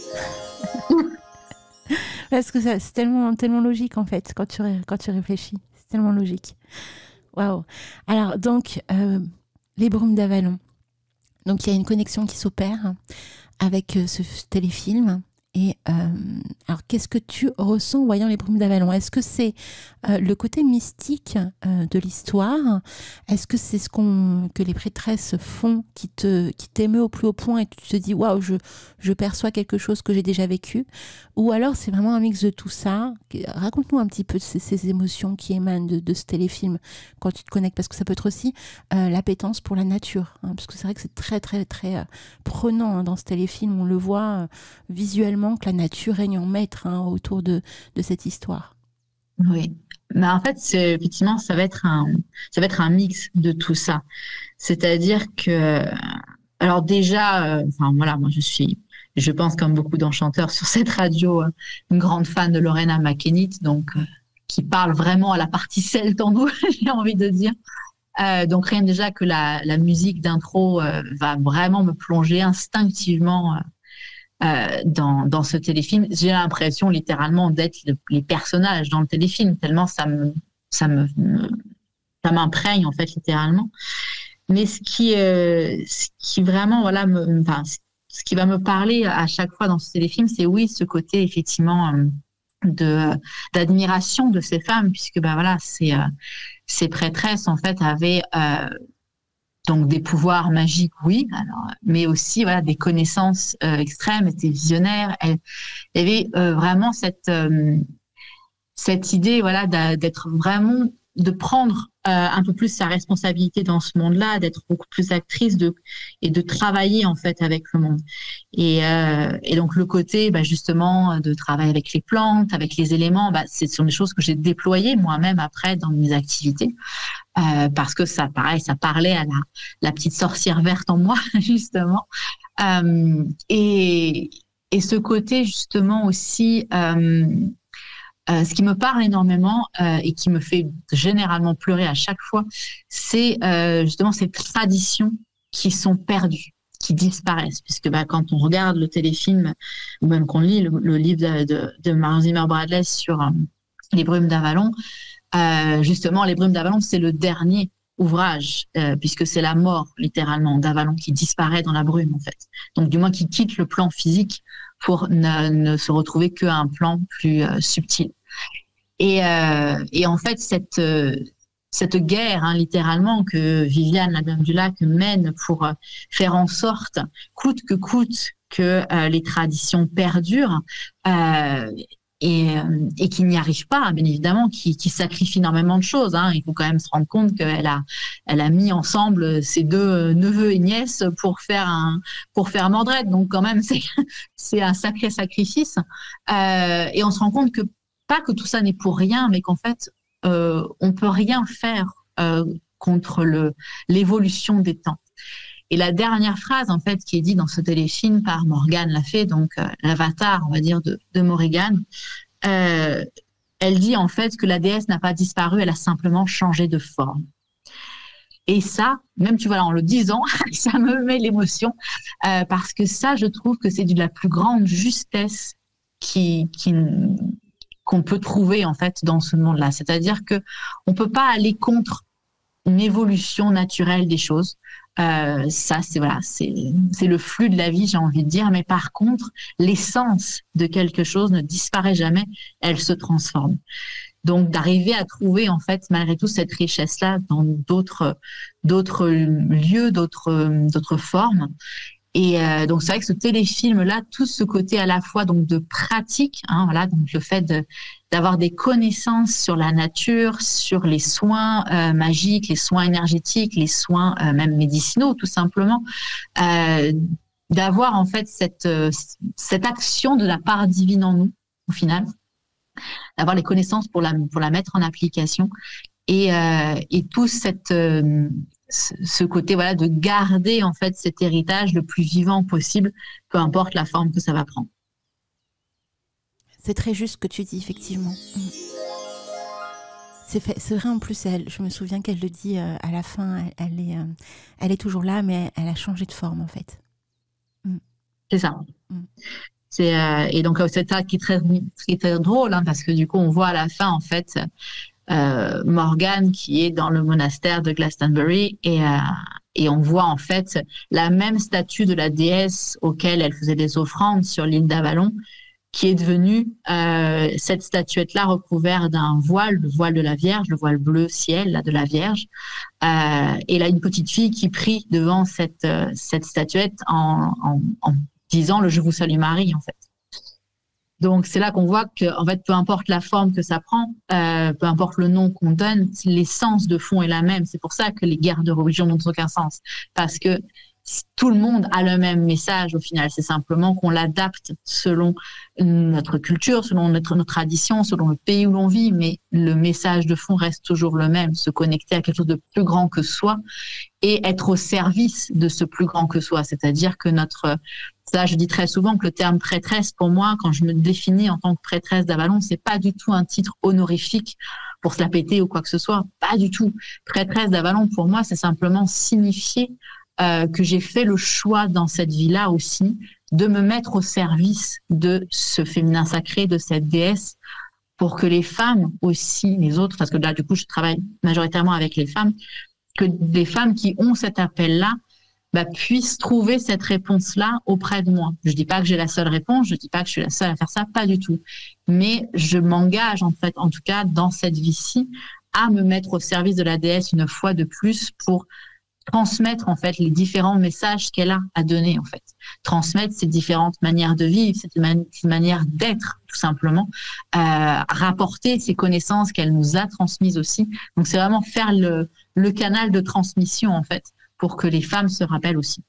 Parce que c'est tellement logique, en fait, quand tu réfléchis. C'est tellement logique. Waouh. Alors, donc... Les Brumes d'Avalon. Donc, il y a une connexion qui s'opère avec ce téléfilm. Et alors, qu'est-ce que tu ressens en voyant Les Brumes d'Avalon? Est-ce que c'est le côté mystique de l'histoire? Est-ce que c'est que les prêtresses font qui t'émeut au plus haut point et tu te dis waouh, je perçois quelque chose que j'ai déjà vécu? Ou alors c'est vraiment un mix de tout ça? Raconte-nous un petit peu ces émotions qui émanent de ce téléfilm quand tu te connectes, parce que ça peut être aussi l'appétence pour la nature, parce que c'est vrai que c'est très très très prenant dans ce téléfilm. On le voit visuellement que la nature règne en maître autour de cette histoire. Oui, mais en fait, effectivement, ça va être un mix de tout ça. C'est-à-dire que, alors déjà, moi je pense comme beaucoup d'enchanteurs sur cette radio, une grande fan de Loreena McKennitt, donc qui parle vraiment à la partie celte en nous, j'ai envie de dire. Donc rien déjà que la musique d'intro va vraiment me plonger instinctivement dans ce téléfilm. J'ai l'impression littéralement d'être les personnages dans le téléfilm, tellement ça m'imprègne en fait littéralement. Mais ce qui vraiment ce qui va me parler à chaque fois dans ce téléfilm, c'est ce côté effectivement d'admiration de ces femmes, puisque ces prêtresses en fait avaient donc des pouvoirs magiques, oui, mais aussi des connaissances extrêmes, étaient visionnaires. Il y avait vraiment cette idée d'être vraiment, de prendre un peu plus sa responsabilité dans ce monde-là, d'être beaucoup plus actrice et de travailler en fait avec le monde. Et donc le côté justement de travail avec les plantes, avec les éléments, ce sont des choses que j'ai déployées moi-même après dans mes activités. Parce que ça parlait à la petite sorcière verte en moi, justement. Et ce côté, justement, aussi, ce qui me parle énormément et qui me fait généralement pleurer à chaque fois, c'est justement ces traditions qui sont perdues, qui disparaissent. Puisque quand on regarde le téléfilm, ou même qu'on lit le livre de Marion Zimmer Bradley sur Les Brumes d'Avalon, justement, Les Brumes d'Avalon, c'est le dernier ouvrage, puisque c'est la mort, littéralement, d'Avalon qui disparaît dans la brume, en fait. Donc, du moins, qui quitte le plan physique pour ne se retrouver qu'à un plan plus subtil. Et en fait, cette guerre, littéralement, que Viviane, la Dame du Lac, mène pour faire en sorte, coûte que coûte, que les traditions perdurent et qui n'y arrive pas, bien évidemment, qui sacrifie énormément de choses. Hein. Il faut quand même se rendre compte qu'elle a mis ensemble ses deux neveux et nièces pour faire Mordred. Donc quand même, c'est un sacré sacrifice. Et on se rend compte que pas que tout ça n'est pour rien, mais qu'en fait, on peut rien faire contre l'évolution des temps. Et la dernière phrase, en fait, qui est dite dans ce téléfilm par Morgane Le Fay, donc l'avatar, on va dire, de Morrigan, elle dit en fait que la déesse n'a pas disparu, elle a simplement changé de forme. Et ça, même tu vois, là, en le disant, ça me met l'émotion, parce que ça, je trouve que c'est de la plus grande justesse qu'on peut trouver en fait dans ce monde-là. C'est-à-dire que on peut pas aller contre une évolution naturelle des choses. Ça, c'est le flux de la vie, j'ai envie de dire. Mais par contre, l'essence de quelque chose ne disparaît jamais, elle se transforme. Donc, d'arriver à trouver, en fait, malgré tout, cette richesse-là dans d'autres lieux, d'autres formes. Et donc, c'est vrai que ce téléfilm-là, tout ce côté à la fois donc de pratique, hein, voilà, donc le fait d'avoir des connaissances sur la nature, sur les soins magiques, les soins énergétiques, les soins même médicinaux, tout simplement, d'avoir en fait cette action de la part divine en nous, au final, d'avoir les connaissances pour la mettre en application et tout ce côté voilà de garder en fait cet héritage le plus vivant possible, peu importe la forme que ça va prendre. C'est très juste ce que tu dis, effectivement. C'est vrai, en plus, je me souviens qu'elle le dit à la fin, elle est toujours là, mais elle a changé de forme, en fait. C'est ça. Et donc, c'est ça qui est très drôle, hein, parce que du coup, on voit à la fin, en fait, Morgane qui est dans le monastère de Glastonbury et on voit en fait la même statue de la déesse auquel elle faisait des offrandes sur l'île d'Avalon, qui est devenue cette statuette-là recouverte d'un voile, le voile de la Vierge, le voile bleu ciel là, de la Vierge. Et là, une petite fille qui prie devant cette statuette en disant le « Je vous salue Marie » en fait. Donc, c'est là qu'on voit que, en fait, peu importe la forme que ça prend, peu importe le nom qu'on donne, l'essence de fond est la même. C'est pour ça que les guerres de religion n'ont aucun sens. Parce que tout le monde a le même message au final. C'est simplement qu'on l'adapte selon notre culture, selon nos traditions, selon le pays où l'on vit. Mais le message de fond reste toujours le même. Se connecter à quelque chose de plus grand que soi et être au service de ce plus grand que soi. C'est-à-dire que ça, je dis très souvent que le terme prêtresse, pour moi, quand je me définis en tant que prêtresse d'Avalon, c'est pas du tout un titre honorifique pour se la péter ou quoi que ce soit. Pas du tout. Prêtresse d'Avalon, pour moi, c'est simplement signifier que j'ai fait le choix dans cette vie-là aussi de me mettre au service de ce féminin sacré, de cette déesse, pour que les femmes aussi, les autres, parce que là, du coup, je travaille majoritairement avec les femmes, que des femmes qui ont cet appel-là puissent trouver cette réponse-là auprès de moi. Je dis pas que j'ai la seule réponse, je dis pas que je suis la seule à faire ça, pas du tout. Mais je m'engage, en fait, en tout cas, dans cette vie-ci, à me mettre au service de la déesse une fois de plus pour transmettre en fait les différents messages qu'elle a à donner en fait, transmettre ses différentes manières de vivre, cette manière d'être tout simplement, rapporter ces connaissances qu'elle nous a transmises aussi. Donc c'est vraiment faire le canal de transmission en fait pour que les femmes se rappellent aussi.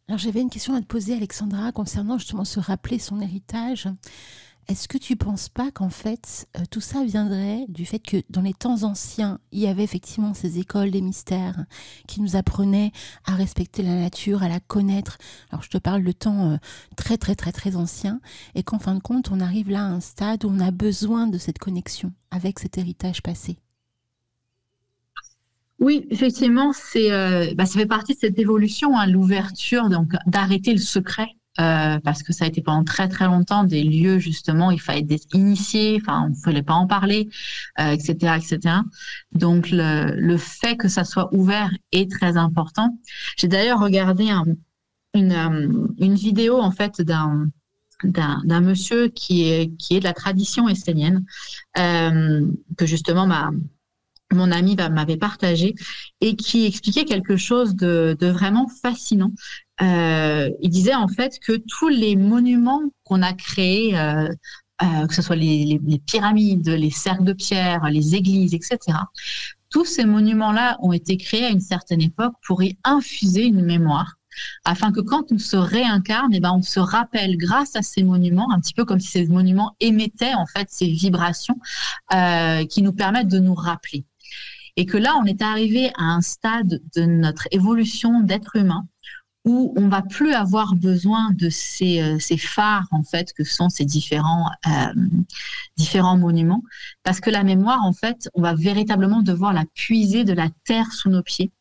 Alors j'avais une question à te poser, Alexandra, concernant justement se rappeler son héritage. Est-ce que tu ne penses pas qu'en fait, tout ça viendrait du fait que dans les temps anciens, il y avait effectivement ces écoles des mystères qui nous apprenaient à respecter la nature, à la connaître. Alors je te parle de temps très très très très ancien, et qu'en fin de compte, on arrive là à un stade où on a besoin de cette connexion avec cet héritage passé. Oui, effectivement, ça fait partie de cette évolution, hein, l'ouverture, donc d'arrêter le secret. Parce que ça a été pendant très très longtemps des lieux justement, il fallait être initié, enfin on ne fallait pas en parler, etc., etc. Donc le fait que ça soit ouvert est très important. J'ai d'ailleurs regardé une vidéo en fait d'un monsieur qui est de la tradition essénienne, que justement mon ami m'avait partagé et qui expliquait quelque chose de vraiment fascinant. Il disait en fait que tous les monuments qu'on a créés, que ce soit les pyramides, les cercles de pierre, les églises, etc., tous ces monuments-là ont été créés à une certaine époque pour y infuser une mémoire, afin que quand on se réincarne, eh ben, on se rappelle grâce à ces monuments, un petit peu comme si ces monuments émettaient en fait ces vibrations qui nous permettent de nous rappeler. Et que là, on est arrivé à un stade de notre évolution d'être humain où on va plus avoir besoin de ces phares en fait que sont ces différents monuments, parce que la mémoire en fait, on va véritablement devoir la puiser de la terre sous nos pieds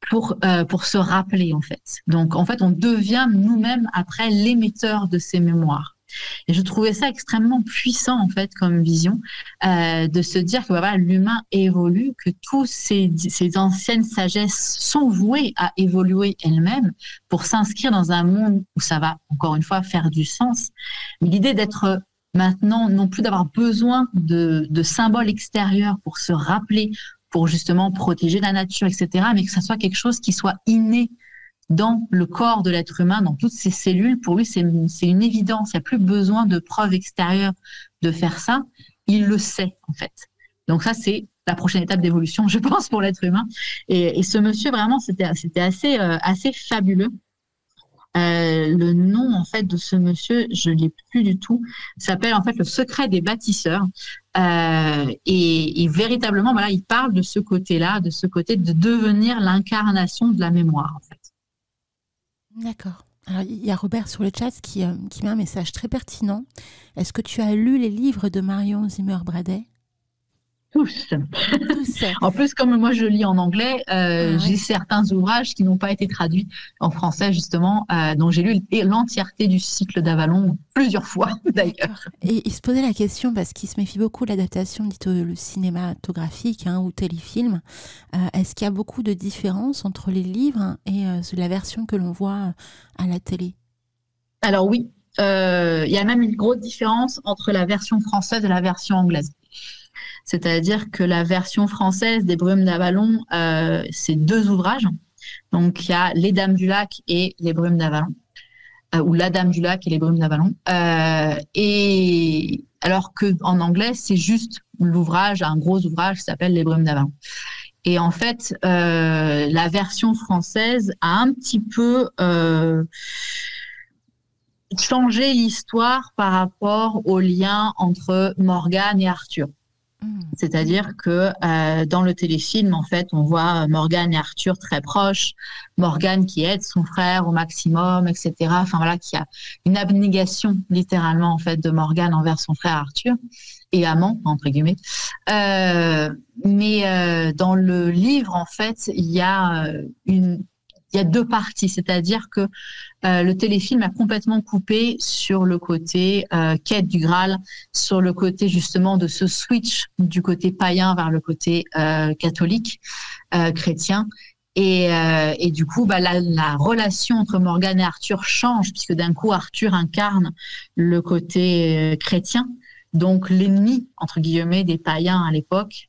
pour se rappeler en fait. Donc en fait, on devient nous-mêmes après l'émetteur de ces mémoires. Et je trouvais ça extrêmement puissant en fait comme vision, de se dire que voilà, l'humain évolue, que tous ces anciennes sagesses sont vouées à évoluer elles-mêmes pour s'inscrire dans un monde où ça va encore une fois faire du sens. Mais l'idée d'être maintenant non plus d'avoir besoin de symboles extérieurs pour se rappeler, pour justement protéger la nature, etc., mais que ça soit quelque chose qui soit inné dans le corps de l'être humain, dans toutes ses cellules. Pour lui, c'est une évidence. Il n'y a plus besoin de preuves extérieures de faire ça. Il le sait, en fait. Donc ça, c'est la prochaine étape d'évolution, je pense, pour l'être humain. Et ce monsieur, vraiment, c'était assez fabuleux. Le nom, en fait, de ce monsieur, je ne l'ai plus du tout. Il s'appelle, en fait, Le secret des bâtisseurs. Et véritablement, voilà, il parle de ce côté-là, de ce côté de devenir l'incarnation de la mémoire, en fait. D'accord. Alors, il y a Robert sur le chat qui met un message très pertinent. Est-ce que tu as lu les livres de Marion Zimmer Bradley ? Tous. En plus, comme moi je lis en anglais, j'ai certains ouvrages qui n'ont pas été traduits en français, justement. Donc j'ai lu l'entièreté du cycle d'Avalon plusieurs fois, d'ailleurs. Et il se posait la question, parce qu'il se méfie beaucoup de l'adaptation dite le cinématographique ou téléfilm. Est-ce qu'il y a beaucoup de différences entre les livres et la version que l'on voit à la télé ? Alors oui, il y a même une grosse différence entre la version française et la version anglaise. C'est-à-dire que la version française des Brumes d'Avalon, c'est 2 ouvrages. Donc, il y a Les Dames du Lac et Les Brumes d'Avalon, ou La Dame du Lac et Les Brumes d'Avalon. Et alors qu'en anglais, c'est juste l'ouvrage, un gros ouvrage qui s'appelle Les Brumes d'Avalon. Et en fait, la version française a un petit peu changé l'histoire par rapport au lien entre Morgane et Arthur. C'est-à-dire que dans le téléfilm, en fait, on voit Morgane et Arthur très proches, Morgane qui aide son frère au maximum, etc. Enfin voilà, qui a une abnégation littéralement en fait de Morgane envers son frère Arthur et amant entre guillemets. Mais dans le livre, en fait, il y a 2 parties, c'est-à-dire que le téléfilm a complètement coupé sur le côté quête du Graal, sur le côté justement de ce switch du côté païen vers le côté catholique, chrétien. Et du coup, la relation entre Morgane et Arthur change, puisque d'un coup, Arthur incarne le côté chrétien, donc l'ennemi, entre guillemets, des païens à l'époque,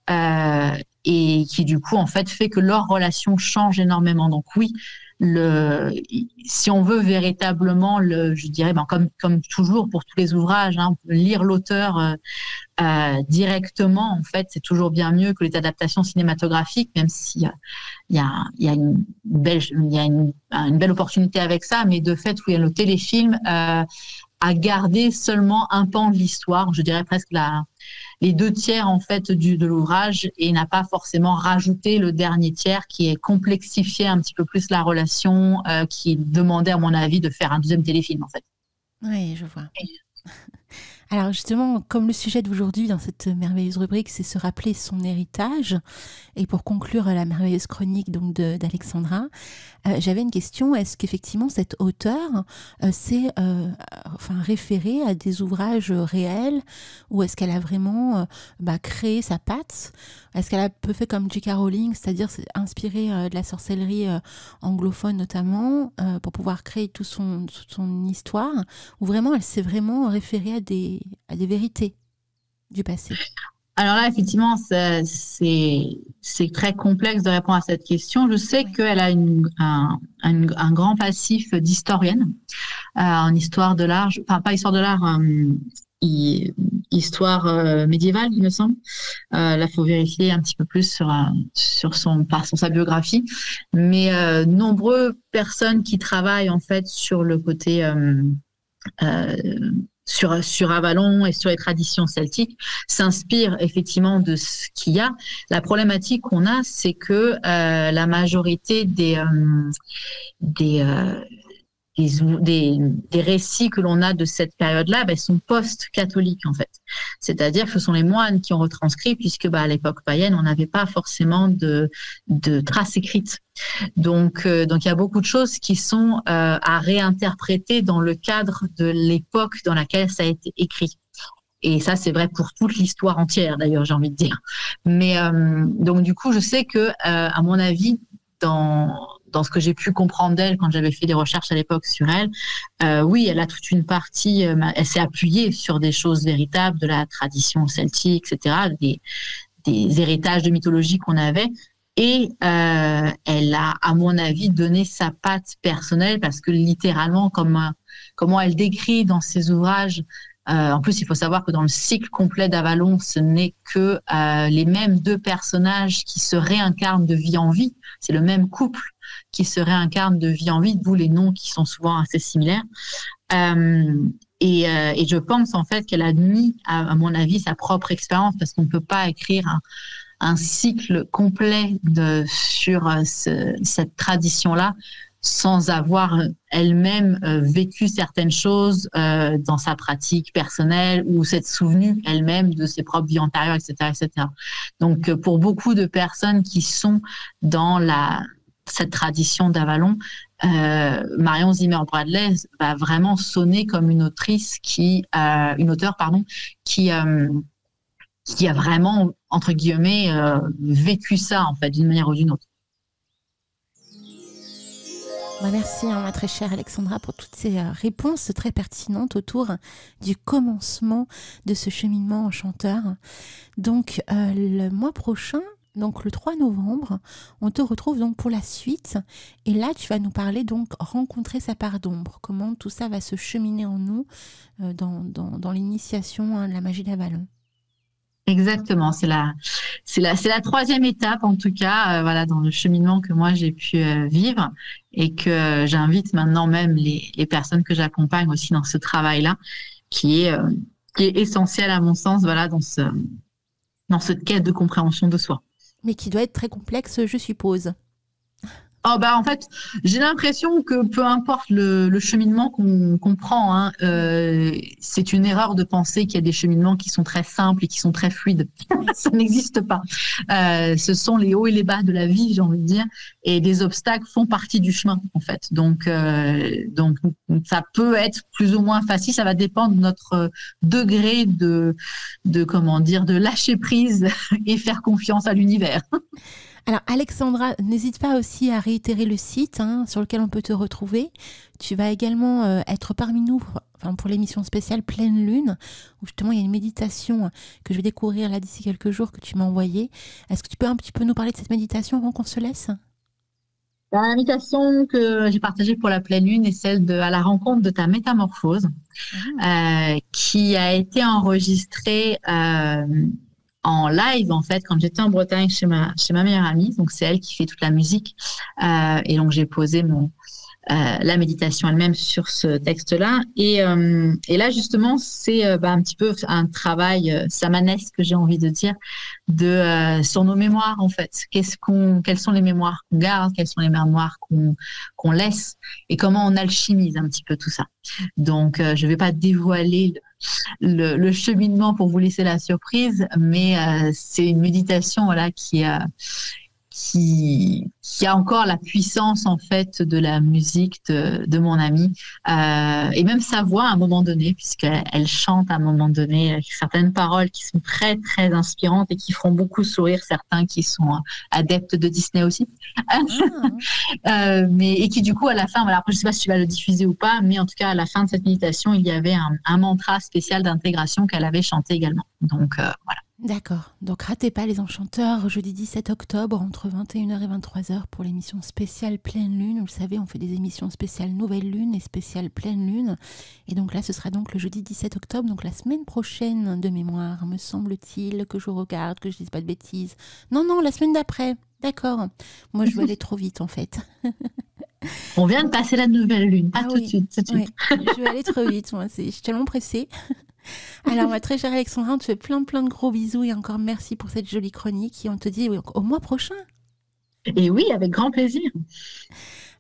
et qui du coup, en fait que leur relation change énormément. Donc oui, si on veut véritablement, je dirais, comme toujours pour tous les ouvrages, lire l'auteur directement, en fait, c'est toujours bien mieux que les adaptations cinématographiques, même s'il y a une belle opportunité avec ça, mais de fait, oui, le téléfilm a gardé seulement un pan de l'histoire, je dirais presque les 2 tiers en fait de l'ouvrage, et n'a pas forcément rajouté le dernier tiers qui est complexifié un petit peu plus la relation, qui demandait à mon avis de faire un 2e téléfilm en fait. Oui, je vois. Alors justement, comme le sujet d'aujourd'hui dans cette merveilleuse rubrique, c'est se rappeler son héritage, et pour conclure la merveilleuse chronique donc d'Alexandra, j'avais une question. Est-ce qu'effectivement cet auteur s'est référé à des ouvrages réels, ou est-ce qu'elle a vraiment créé sa patte? Est-ce qu'elle a peu fait comme J.K. Rowling, c'est-à-dire inspiré de la sorcellerie anglophone notamment, pour pouvoir créer toute son histoire, ou vraiment elle s'est vraiment référée à des vérités du passé? Alors là, effectivement, c'est très complexe de répondre à cette question. Je sais qu'elle a un grand passif d'historienne en histoire de l'art, enfin pas histoire de l'art, histoire médiévale, il me semble. Là, il faut vérifier un petit peu plus sur sa biographie. Mais nombreuses personnes qui travaillent en fait sur le côté sur Avalon et sur les traditions celtiques s'inspirent effectivement de ce qu'il y a. La problématique qu'on a, c'est que la majorité des récits que l'on a de cette période-là sont post-catholiques en fait. C'est-à-dire que ce sont les moines qui ont retranscrit puisque à l'époque païenne, on n'avait pas forcément de traces écrites. Donc il y a beaucoup de choses qui sont à réinterpréter dans le cadre de l'époque dans laquelle ça a été écrit. Et ça, c'est vrai pour toute l'histoire entière, d'ailleurs, j'ai envie de dire. Mais donc du coup, je sais que, à mon avis, dans ce que j'ai pu comprendre d'elle quand j'avais fait des recherches à l'époque sur elle, oui, elle a toute une partie, elle s'est appuyée sur des choses véritables de la tradition celtique, etc., des héritages de mythologie qu'on avait. Et elle a, à mon avis, donné sa patte personnelle parce que littéralement, comment elle décrit dans ses ouvrages, en plus, il faut savoir que dans le cycle complet d'Avalon, ce n'est que les mêmes deux personnages qui se réincarnent de vie en vie. C'est le même couple qui se réincarne de vie en vie, d'où les noms qui sont souvent assez similaires. Et je pense en fait qu'elle a mis, à mon avis, sa propre expérience parce qu'on ne peut pas écrire un cycle complet sur cette tradition-là sans avoir elle-même vécu certaines choses dans sa pratique personnelle ou s'être souvenue elle-même de ses propres vies antérieures, etc., etc. Donc, pour beaucoup de personnes qui sont dans cette tradition d'Avalon, Marion Zimmer Bradley va vraiment sonner comme une auteure qui a vraiment, entre guillemets, vécu ça, en fait, d'une manière ou d'une autre. Merci, ma très chère Alexandra, pour toutes ces réponses très pertinentes autour du commencement de ce cheminement en chanteur. Donc, le mois prochain, donc le 3 novembre, on te retrouve donc pour la suite. Et là, tu vas nous parler donc rencontrer sa part d'ombre. Comment tout ça va se cheminer en nous dans l'initiation de la magie d'Avalon. Exactement, c'est la troisième étape en tout cas, voilà, dans le cheminement que moi j'ai pu vivre et que j'invite maintenant même les personnes que j'accompagne aussi dans ce travail-là, qui est essentiel à mon sens, voilà, dans cette quête de compréhension de soi. Mais qui doit être très complexe, je suppose. Oh en fait, j'ai l'impression que peu importe le cheminement qu'on prend, c'est une erreur de penser qu'il y a des cheminements qui sont très simples et qui sont très fluides. Ça n'existe pas. Ce sont les hauts et les bas de la vie, j'ai envie de dire, et les obstacles font partie du chemin, en fait. Donc ça peut être plus ou moins facile. Ça va dépendre de notre degré de lâcher prise et faire confiance à l'univers. Alors Alexandra, n'hésite pas aussi à réitérer le site sur lequel on peut te retrouver. Tu vas également être parmi nous pour l'émission spéciale Pleine Lune, où justement il y a une méditation que je vais découvrir là d'ici quelques jours que tu m'as envoyée. Est-ce que tu peux un petit peu nous parler de cette méditation avant qu'on se laisse ? La méditation que j'ai partagée pour la pleine lune est celle à la rencontre de ta métamorphose, qui a été enregistrée en live, en fait, quand j'étais en Bretagne chez ma meilleure amie. Donc, c'est elle qui fait toute la musique. Et donc, j'ai posé la méditation elle-même sur ce texte-là. Et là, justement, c'est un petit peu un travail samanesque, j'ai envie de dire, sur nos mémoires, en fait. Quelles sont les mémoires qu'on garde, quelles sont les mémoires qu'on laisse, et comment on alchimise un petit peu tout ça. Donc, je ne vais pas dévoiler le cheminement pour vous laisser la surprise, mais c'est une méditation qui a encore la puissance en fait de la musique de mon amie et même sa voix à un moment donné, puisqu'elle chante à un moment donné avec certaines paroles qui sont très très inspirantes et qui feront beaucoup sourire certains qui sont adeptes de Disney aussi. Et qui du coup à la fin, après je sais pas si tu vas le diffuser ou pas, mais en tout cas à la fin de cette méditation il y avait un mantra spécial d'intégration qu'elle avait chanté également. Donc voilà. D'accord. Donc ratez pas les enchanteurs jeudi 17 octobre entre 21h et 23h pour l'émission spéciale pleine lune. Vous le savez, on fait des émissions spéciales nouvelle lune et spéciales pleine lune. Et donc là, ce sera donc le jeudi 17 octobre, donc la semaine prochaine de mémoire, me semble-t-il, que je regarde, que je dise pas de bêtises. Non, la semaine d'après. D'accord. Moi, je vais aller trop vite en fait. On vient de passer la nouvelle lune, pas tout de suite. Ouais. Je vais aller trop vite, moi, je suis tellement pressée. Alors, ma très chère Alexandra, on te fait plein de gros bisous et encore merci pour cette jolie chronique et on te dit au mois prochain. Et oui, avec grand plaisir.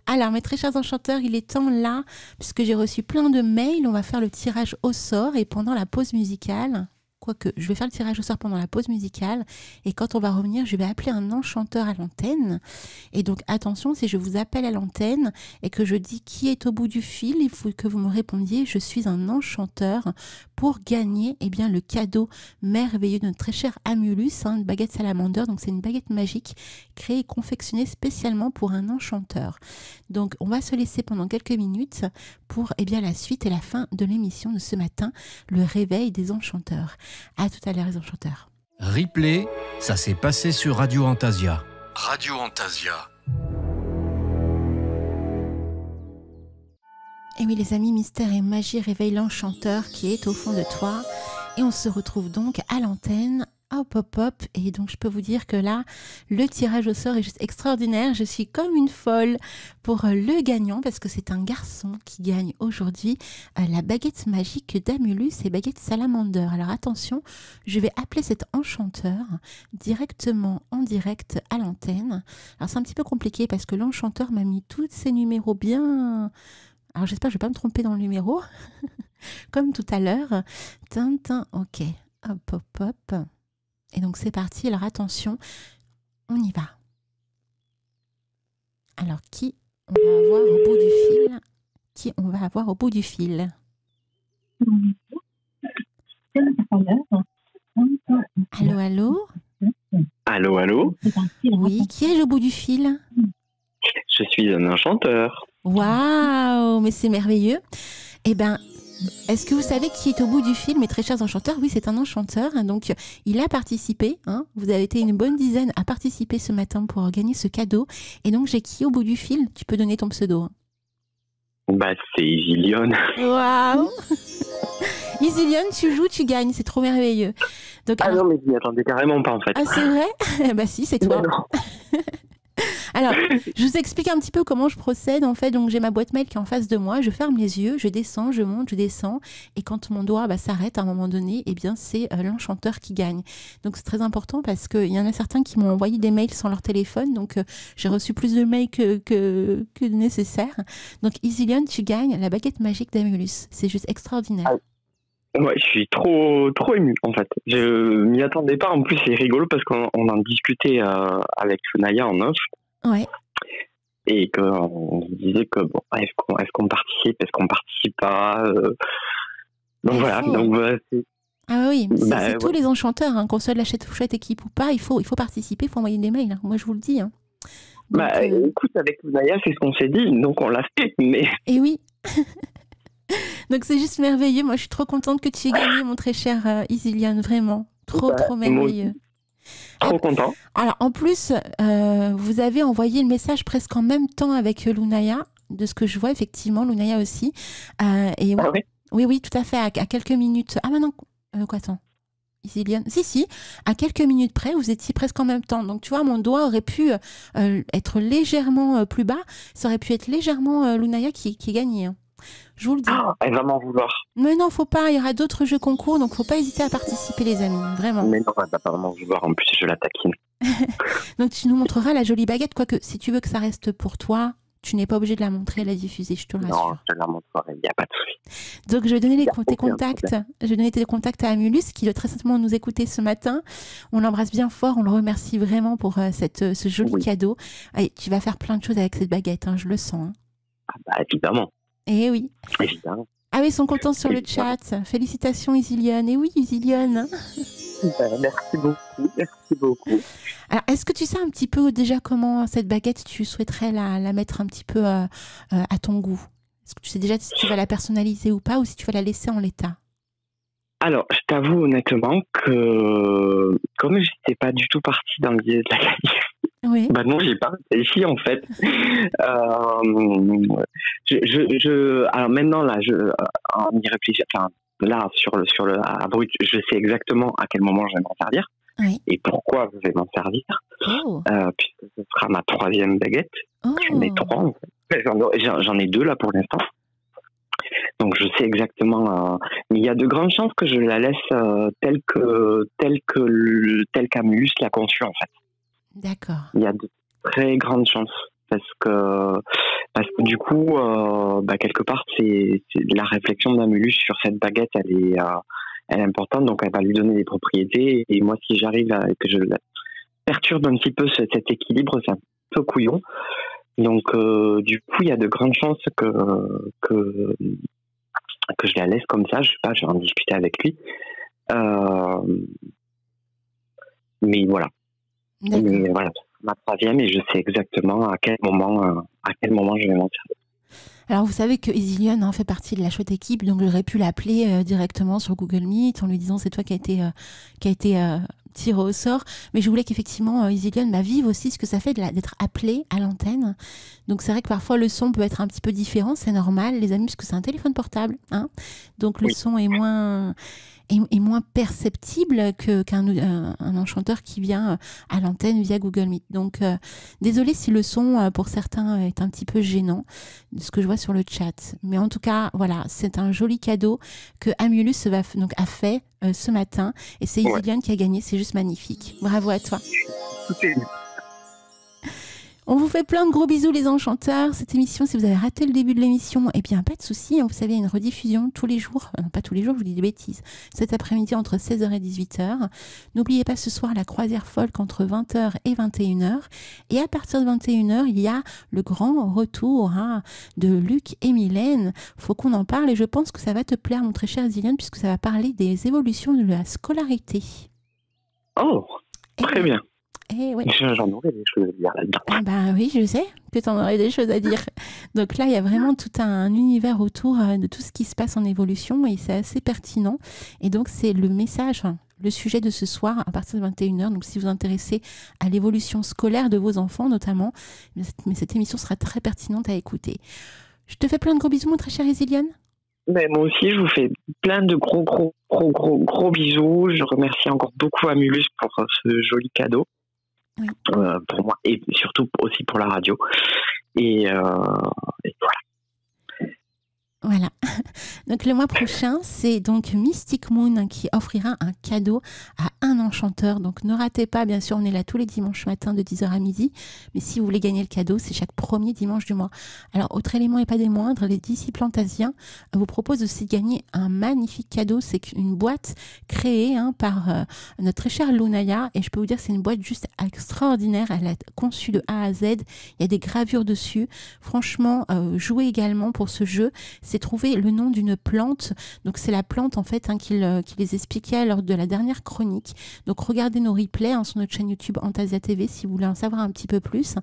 Alors, mes très chers enchanteurs, il est temps là, puisque j'ai reçu plein de mails, on va faire le tirage au sort et pendant la pause musicale... Quoique, je vais faire le tirage au sort pendant la pause musicale et quand on va revenir, je vais appeler un enchanteur à l'antenne. Et donc, attention, si je vous appelle à l'antenne et que je dis qui est au bout du fil, il faut que vous me répondiez, je suis un enchanteur pour gagner le cadeau merveilleux de notre très cher Amulus, une baguette salamander. Donc, c'est une baguette magique créée et confectionnée spécialement pour un enchanteur. Donc, on va se laisser pendant quelques minutes pour la suite et la fin de l'émission de ce matin, le réveil des enchanteurs. À tout à l'heure les enchanteurs. Replay, ça s'est passé sur Radio Antasia. Radio Antasia. Et oui les amis, mystère et magie réveille l'enchanteur qui est au fond de toi. Et on se retrouve donc à l'antenne. Hop. Et donc, je peux vous dire que là, le tirage au sort est juste extraordinaire. Je suis comme une folle pour le gagnant parce que c'est un garçon qui gagne aujourd'hui la baguette magique d'Amulus et baguette salamander. Alors, attention, je vais appeler cet enchanteur directement en direct à l'antenne. Alors, c'est un petit peu compliqué parce que l'enchanteur m'a mis tous ses numéros bien... Alors, j'espère que je ne vais pas me tromper dans le numéro. Comme tout à l'heure. Tintin, ok. Hop. Et donc, c'est parti. Alors, attention, on y va. Alors, qui on va avoir au bout du fil? Qui on va avoir au bout du fil? Allô? Allô? Oui, qui est au bout du fil? Je suis un enchanteur. Waouh, mais c'est merveilleux. Eh bien, est-ce que vous savez qui est au bout du fil, mes très chers enchanteurs? Oui, c'est un enchanteur. Donc, il a participé. Vous avez été une bonne dizaine à participer ce matin pour gagner ce cadeau. Et donc, j'ai qui au bout du fil? Tu peux donner ton pseudo. C'est Isilion. Waouh. Isilion, tu joues, tu gagnes. C'est trop merveilleux. Donc, non, mais je m'y attendais carrément pas, en fait. Ah, c'est vrai? Si, c'est toi. Alors, je vous explique un petit peu comment je procède. En fait, donc j'ai ma boîte mail qui est en face de moi. Je ferme les yeux, je descends, je monte, je descends. Et quand mon doigt s'arrête à un moment donné, c'est l'enchanteur qui gagne. Donc, c'est très important parce qu'il y en a certains qui m'ont envoyé des mails sans leur téléphone. Donc, j'ai reçu plus de mails que nécessaire. Donc, Isilion, tu gagnes la baguette magique d'Amulus. C'est juste extraordinaire. Ouais, je suis trop ému, en fait. Je m'y attendais pas. En plus, c'est rigolo parce qu'on en discutait avec Naya en off. Ouais. Et qu'on se disait que est-ce qu'on participe, est-ce qu'on participe pas. Donc voilà. Ah oui, c'est tous les enchanteurs, qu'on soit de la chouette équipe ou pas, il faut participer, il faut envoyer des mails. Moi, je vous le dis. Donc, écoute, avec Naya, c'est ce qu'on s'est dit, donc on l'a fait. Mais... Et oui. Donc c'est juste merveilleux. Moi, je suis trop contente que tu aies gagné, mon très cher Isilian, vraiment. Trop merveilleux. Trop content. Alors, en plus, vous avez envoyé le message presque en même temps avec Lunaya, de ce que je vois, effectivement, Lunaya aussi. Oui, tout à fait, à quelques minutes. Ah, maintenant, attends. Isilian. Si, à quelques minutes près, vous étiez presque en même temps. Donc, tu vois, mon doigt aurait pu être légèrement plus bas. Ça aurait pu être légèrement Lunaya qui gagnait. Je vous le dis. Elle va m'en vouloir. Mais non, faut pas. Il y aura d'autres jeux concours, donc faut pas hésiter à participer, les amis. Vraiment. Mais non, elle va pas m'en vouloir. En plus, je la taquine. Donc, tu nous montreras la jolie baguette. Quoique, si tu veux que ça reste pour toi, tu n'es pas obligé de la montrer, à la diffuser, je te le rassure. Non, je la montrerai, il n'y a pas de souci. Donc, je vais donner tes contacts. Je vais donner tes contacts à Amulus, qui doit très certainement nous écouter ce matin. On l'embrasse bien fort. On le remercie vraiment pour ce joli cadeau. Allez, tu vas faire plein de choses avec cette baguette, je le sens. Évidemment. Eh oui. Évidemment. Ah oui, ils sont contents sur le chat. Félicitations, Isilion. Et oui, Isilion. Merci beaucoup. Alors, est-ce que tu sais un petit peu déjà comment cette baguette, tu souhaiterais la mettre un petit peu à ton goût? Est-ce que tu sais déjà si tu vas la personnaliser ou pas, ou si tu vas la laisser en l'état? Alors, je t'avoue honnêtement que comme je n'étais pas du tout partie dans l'idée de la qualif, Oui. bah non, j'ai pas réfléchi en fait. Alors maintenant là, en y réfléchissant, enfin là sur le à brut, je sais exactement à quel moment je vais m'en servir Oui. et pourquoi je vais m'en servir, Oh. puisque ce sera ma 3e baguette. Oh. J'en ai 3 en fait. J'en ai 2 là pour l'instant. Donc je sais exactement, mais il y a de grandes chances que je la laisse telle qu'Amulus l'a conçue en fait. D'accord. Il y a de très grandes chances parce que du coup, quelque part, c'est la réflexion d'Amulus sur cette baguette, elle est importante, donc elle va lui donner des propriétés. Et moi, si j'arrive et que je perturbe un petit peu cet équilibre, c'est un peu couillon. Donc, du coup, il y a de grandes chances que je la laisse comme ça. Je sais pas, je vais en discuter avec lui. Mais voilà. D'accord. Mais voilà, ma 3e et je sais exactement à quel moment je vais m'en servir. Alors, vous savez que Easylion fait partie de la chouette équipe, donc j'aurais pu l'appeler directement sur Google Meet en lui disant c'est toi qui a été tiré au sort. Mais je voulais qu'effectivement Easylion vive aussi ce que ça fait d'être appelé à l'antenne. Donc, c'est vrai que parfois le son peut être un petit peu différent, c'est normal, les amis, parce que c'est un téléphone portable. Hein, donc, le son est moins perceptible qu'un enchanteur qui vient à l'antenne via Google Meet. Donc, désolé si le son, pour certains, est un petit peu gênant, de ce que je vois sur le chat. Mais en tout cas, voilà, c'est un joli cadeau que Amulus a fait ce matin. Et c'est Easylion qui a gagné, c'est juste magnifique. Bravo à toi. On vous fait plein de gros bisous les enchanteurs. Cette émission, si vous avez raté le début de l'émission, eh bien pas de souci. Vous savez, il y a une rediffusion tous les jours. Non, pas tous les jours, je vous dis des bêtises. Cet après-midi entre 16h et 18h. N'oubliez pas ce soir la croisière folk entre 20h et 21h. Et à partir de 21h, il y a le grand retour de Luc et Mylène. Faut qu'on en parle et je pense que ça va te plaire, mon très cher Zillion, puisque ça va parler des évolutions de la scolarité. Oh, très bien. Eh oui. J'en aurais des choses à dire là-dedans. Ah bah oui, je sais que tu en aurais des choses à dire. Donc là, il y a vraiment tout un univers autour de tout ce qui se passe en évolution et c'est assez pertinent. Et donc, c'est le message, le sujet de ce soir à partir de 21h. Donc, si vous vous intéressez à l'évolution scolaire de vos enfants notamment, mais cette émission sera très pertinente à écouter. Je te fais plein de gros bisous, mon très cher Easylion. Mais moi aussi, je vous fais plein de gros bisous. Je remercie encore beaucoup Amulus pour ce joli cadeau. Oui. Pour moi et surtout aussi pour la radio et voilà. Voilà. Donc le mois prochain, c'est donc Mystic Moon qui offrira un cadeau à un enchanteur. Donc ne ratez pas, bien sûr, on est là tous les dimanches matins de 10h à midi. Mais si vous voulez gagner le cadeau, c'est chaque premier dimanche du mois. Alors, autre élément et pas des moindres, les disciples Antasiens vous proposent aussi de gagner un magnifique cadeau. C'est une boîte créée par notre très chère Lunaya. Et je peux vous dire, c'est une boîte juste extraordinaire. Elle est conçue de A à Z. Il y a des gravures dessus. Franchement, jouez également pour ce jeu. C'est trouver le nom d'une plante. Donc, c'est la plante, en fait, qui les expliquait lors de la dernière chronique. Donc, regardez nos replays sur notre chaîne YouTube Antasia TV si vous voulez en savoir un petit peu plus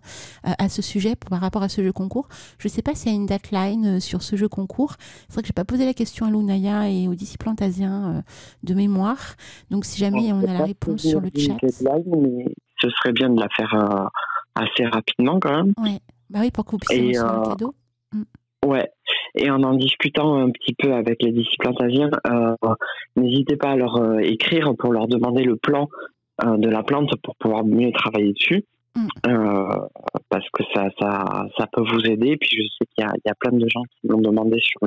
à ce sujet par rapport à ce jeu concours. Je ne sais pas s'il y a une deadline sur ce jeu concours. C'est vrai que je n'ai pas posé la question à Lunaya et aux disciples antasiens de mémoire. Donc, si jamais on a la réponse sur le chat. Deadline, mais ce serait bien de la faire assez rapidement quand même. Ouais. Bah oui, pour que vous puissiez recevoir le cadeau. Ouais, et en discutant un petit peu avec les disciples antasiens, n'hésitez pas à leur écrire pour leur demander le plan de la plante pour pouvoir mieux travailler dessus, parce que ça peut vous aider. Et puis je sais qu'il y a plein de gens qui m'ont demandé sur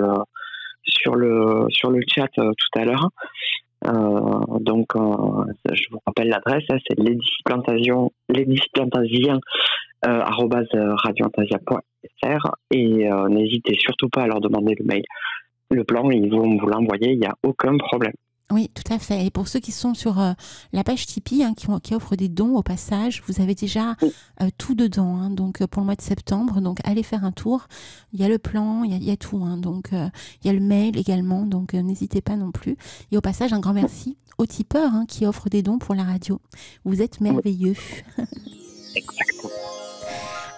le chat tout à l'heure. Donc je vous rappelle l'adresse, c'est lesdisciplesantasiens @radioantasia.fr et n'hésitez surtout pas à leur demander le mail, le plan, ils vont vous l'envoyer, il n'y a aucun problème. Oui, tout à fait. Et pour ceux qui sont sur la page Tipeee, qui offre des dons au passage, vous avez déjà tout dedans. Donc pour le mois de septembre, donc allez faire un tour. Il y a le plan, il y a tout. Donc il y a le mail également. Donc n'hésitez pas non plus. Et au passage, un grand merci aux tipeurs qui offrent des dons pour la radio. Vous êtes merveilleux. Exactement.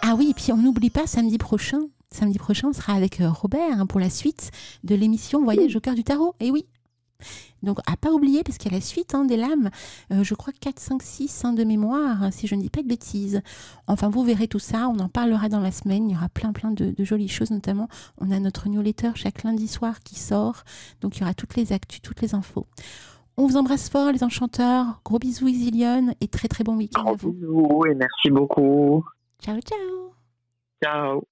Ah oui, et puis on n'oublie pas samedi prochain, on sera avec Robert pour la suite de l'émission Voyage au cœur du tarot. Et oui. Donc, à pas oublier, parce qu'il y a la suite des lames, je crois 4, 5, 6 de mémoire, si je ne dis pas de bêtises. Enfin, vous verrez tout ça, on en parlera dans la semaine, il y aura plein de jolies choses, notamment, on a notre newsletter chaque lundi soir qui sort, donc il y aura toutes les actus, toutes les infos. On vous embrasse fort, les enchanteurs, gros bisous Isilion, et très très bon week-end à vous. Bisous et merci beaucoup. Ciao, ciao. Ciao.